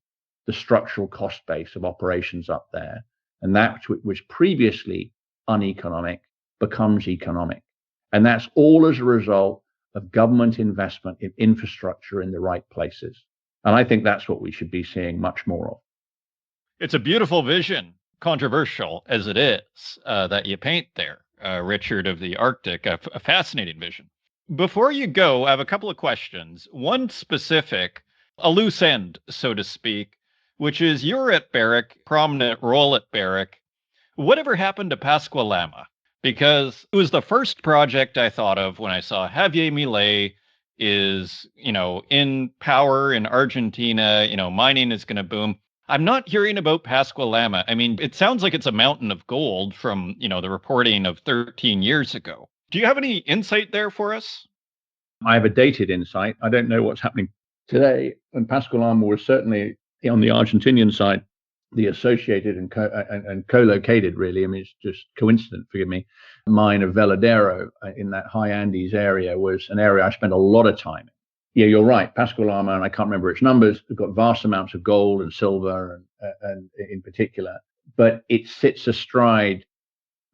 the structural cost base of operations up there. And that which was previously uneconomic becomes economic. And that's all as a result of government investment in infrastructure in the right places. And I think that's what we should be seeing much more of. It's a beautiful vision, controversial as it is, that you paint there, Richard, of the Arctic, a fascinating vision. Before you go, I have a couple of questions. One specific, a loose end, so to speak, which is you're at Barrick, prominent role at Barrick. Whatever happened to Pascua-Lama? Because it was the first project I thought of when I saw Javier Milei is, in power in Argentina, mining is going to boom. I'm not hearing about Pascua-Lama. I mean, it sounds like it's a mountain of gold from, the reporting of 13 years ago. Do you have any insight there for us? I have a dated insight. I don't know what's happening today. And Pascua-Lama was certainly on the Argentinian side, the associated and co-located, really. I mean, it's just coincident, forgive me. Mine of Veladero in that high Andes area was an area I spent a lot of time in. Yeah, you're right. Pascua-Lama, and I can't remember its numbers, have got vast amounts of gold and silver and in particular, but it sits astride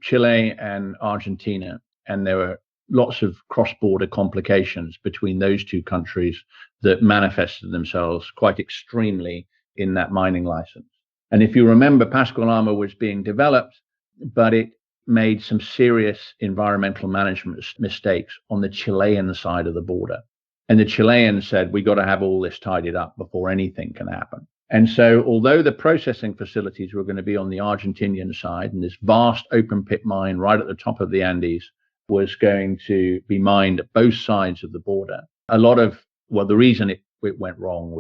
Chile and Argentina. And there were lots of cross-border complications between those two countries that manifested themselves quite extremely in that mining license. And if you remember, Pascua-Lama was being developed, but it made some serious environmental management mistakes on the Chilean side of the border. And the Chileans said, we got to have all this tidied up before anything can happen. And so although the processing facilities were going to be on the Argentinian side, and this vast open pit mine right at the top of the Andes was going to be mined at both sides of the border, the reason it went wrong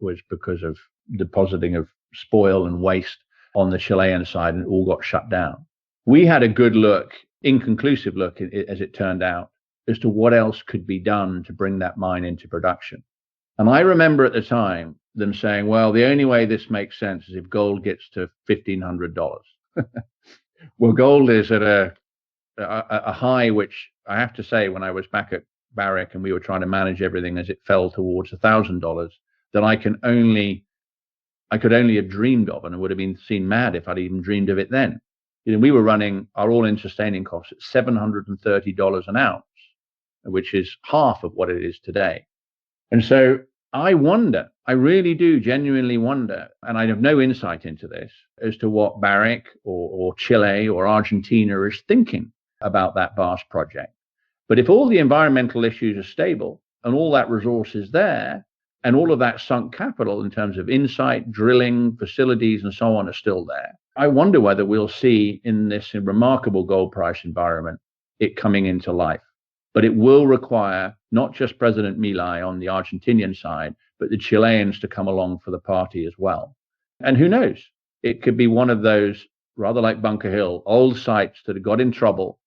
was because of depositing of spoil and waste on the Chilean side, and it all got shut down. We had a good look, inconclusive look, as it turned out, as to what else could be done to bring that mine into production. And I remember at the time them saying, well, the only way this makes sense is if gold gets to $1,500. Well, gold is at a high, which I have to say, when I was back at Barrick and we were trying to manage everything as it fell towards $1,000, that I could only have dreamed of, and it would have been seen mad if I'd even dreamed of it then. We were running our all-in sustaining costs at $730 an ounce, which is half of what it is today. And so I wonder, I really do genuinely wonder, and I have no insight into this, as to what Barrick or Chile or Argentina is thinking about that vast project. But if all the environmental issues are stable and all that resource is there, and all of that sunk capital in terms of insight, drilling, facilities, and so on are still there, I wonder whether we'll see in this remarkable gold price environment it coming into life. But it will require not just President Milei on the Argentinian side, but the Chileans to come along for the party as well. And who knows? It could be one of those, rather like Bunker Hill, old sites that have got in trouble.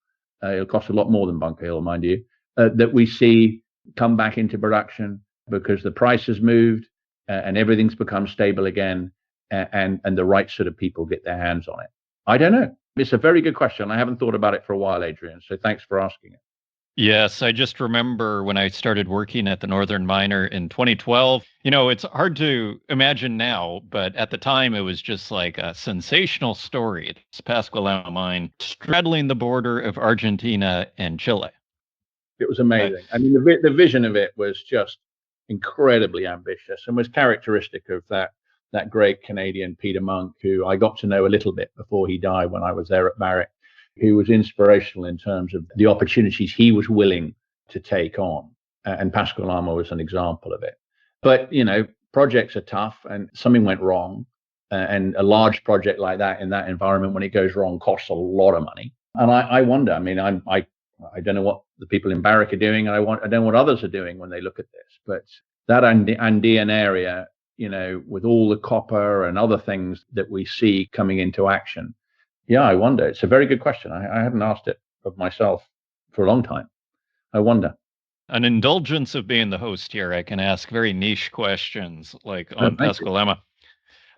It'll cost a lot more than Bunker Hill, mind you, that we see come back into production because the price has moved and everything's become stable again, and the right sort of people get their hands on it. I don't know. It's a very good question. I haven't thought about it for a while, Adrian. So thanks for asking it. Yes, I just remember when I started working at the Northern Miner in 2012. It's hard to imagine now, but at the time it was just like a sensational story. It's Pascua-Lama mine straddling the border of Argentina and Chile. It was amazing. I mean, the vision of it was just incredibly ambitious and was characteristic of that great Canadian Peter Monk, who I got to know a little bit before he died when I was there at Barrick, who was inspirational in terms of the opportunities he was willing to take on. And Pascua-Lama was an example of it. But, projects are tough and something went wrong. And a large project like that in that environment, when it goes wrong, costs a lot of money. And I wonder, I mean, I don't know what the people in Barrick are doing, and I don't know what others are doing when they look at this. But that Andean area, with all the copper and other things that we see coming into action, yeah, I wonder. It's a very good question. I hadn't asked it of myself for a long time. I wonder. An indulgence of being the host here, I can ask very niche questions like on Pascua-Lama.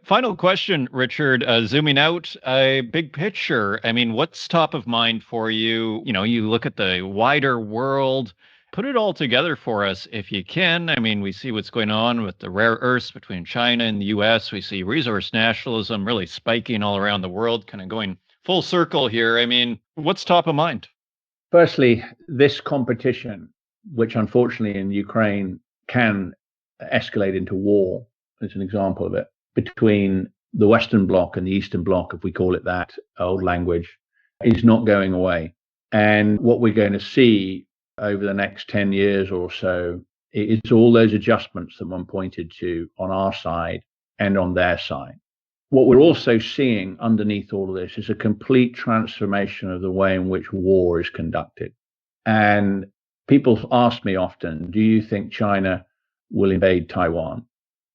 Final question, Richard. Zooming out, a big picture. I mean, what's top of mind for you? You look at the wider world. Put it all together for us if you can. I mean, we see what's going on with the rare earths between China and the U.S. We see resource nationalism really spiking all around the world, kind of going full circle here. I mean, what's top of mind? Firstly, this competition, which unfortunately in Ukraine can escalate into war, is an example of it, between the Western Bloc and the Eastern Bloc, if we call it that, old language, is not going away. And what we're going to see over the next 10 years or so is all those adjustments that one pointed to on our side and on their side. What we're also seeing underneath all of this is a complete transformation of the way in which war is conducted. And people ask me often, do you think China will invade Taiwan?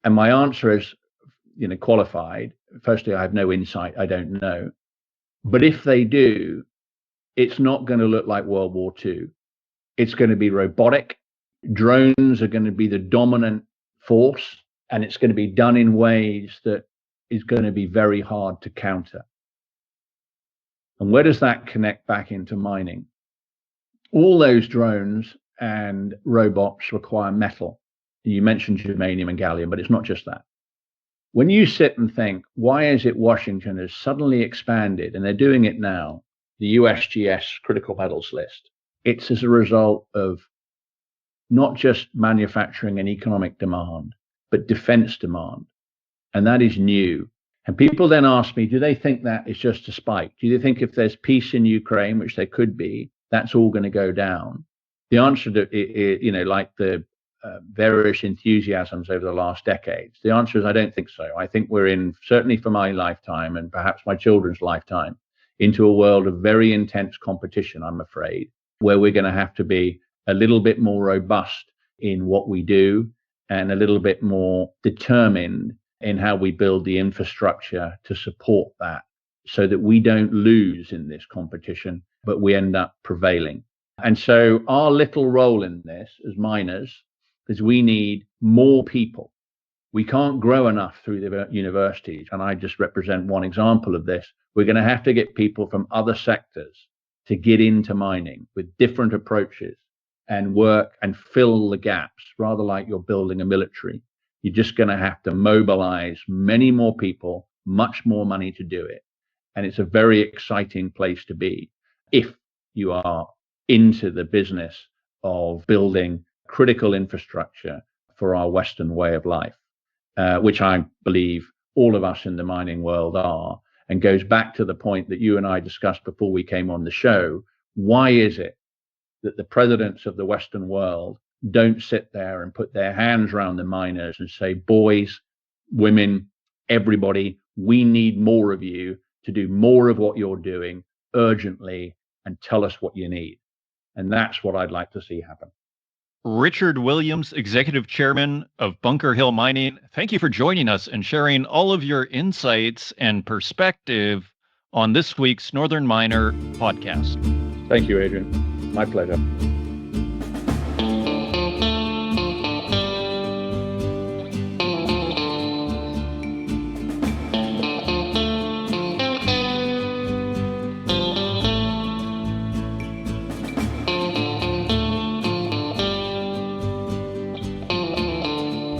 And my answer is, qualified. Firstly, I have no insight. I don't know. But if they do, it's not going to look like World War II. It's going to be robotic. Drones are going to be the dominant force, and it's going to be done in ways that is going to be very hard to counter. And where does that connect back into mining? All those drones and robots require metal. You mentioned germanium and gallium, but it's not just that. When you sit and think, why is it Washington has suddenly expanded, and they're doing it now, the USGS critical metals list? It's as a result of not just manufacturing and economic demand, but defense demand. And that is new. And people then ask me, do they think that is just a spike? Do they think if there's peace in Ukraine, which there could be, that's all going to go down? The answer to, like the various enthusiasms over the last decades, the answer is I don't think so. I think we're in, certainly for my lifetime and perhaps my children's lifetime, into a world of very intense competition, I'm afraid, where we're going to have to be a little bit more robust in what we do and a little bit more determined in how we build the infrastructure to support that, so that we don't lose in this competition, but we end up prevailing. And so our little role in this as miners is we need more people. We can't grow enough through the universities. And I just represent one example of this. We're going to have to get people from other sectors to get into mining with different approaches and work and fill the gaps, rather like you're building a military. You're just going to have to mobilize many more people, much more money to do it. And it's a very exciting place to be if you are into the business of building critical infrastructure for our Western way of life, which I believe all of us in the mining world are, and goes back to the point that you and I discussed before we came on the show. Why is it that the presidents of the Western world don't sit there and put their hands around the miners and say, boys, women, everybody, we need more of you to do more of what you're doing urgently and tell us what you need. And that's what I'd like to see happen. Richard Williams, Executive Chairman of Bunker Hill Mining, thank you for joining us and sharing all of your insights and perspective on this week's Northern Miner podcast. Thank you, Adrian. My pleasure.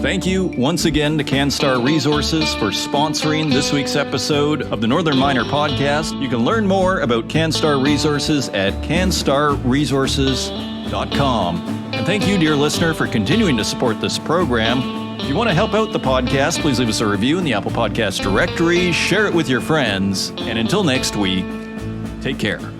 Thank you once again to CanStar Resources for sponsoring this week's episode of the Northern Miner Podcast. You can learn more about CanStar Resources at canstarresources.com. And thank you, dear listener, for continuing to support this program. If you want to help out the podcast, please leave us a review in the Apple Podcast directory, share it with your friends, and until next week, take care.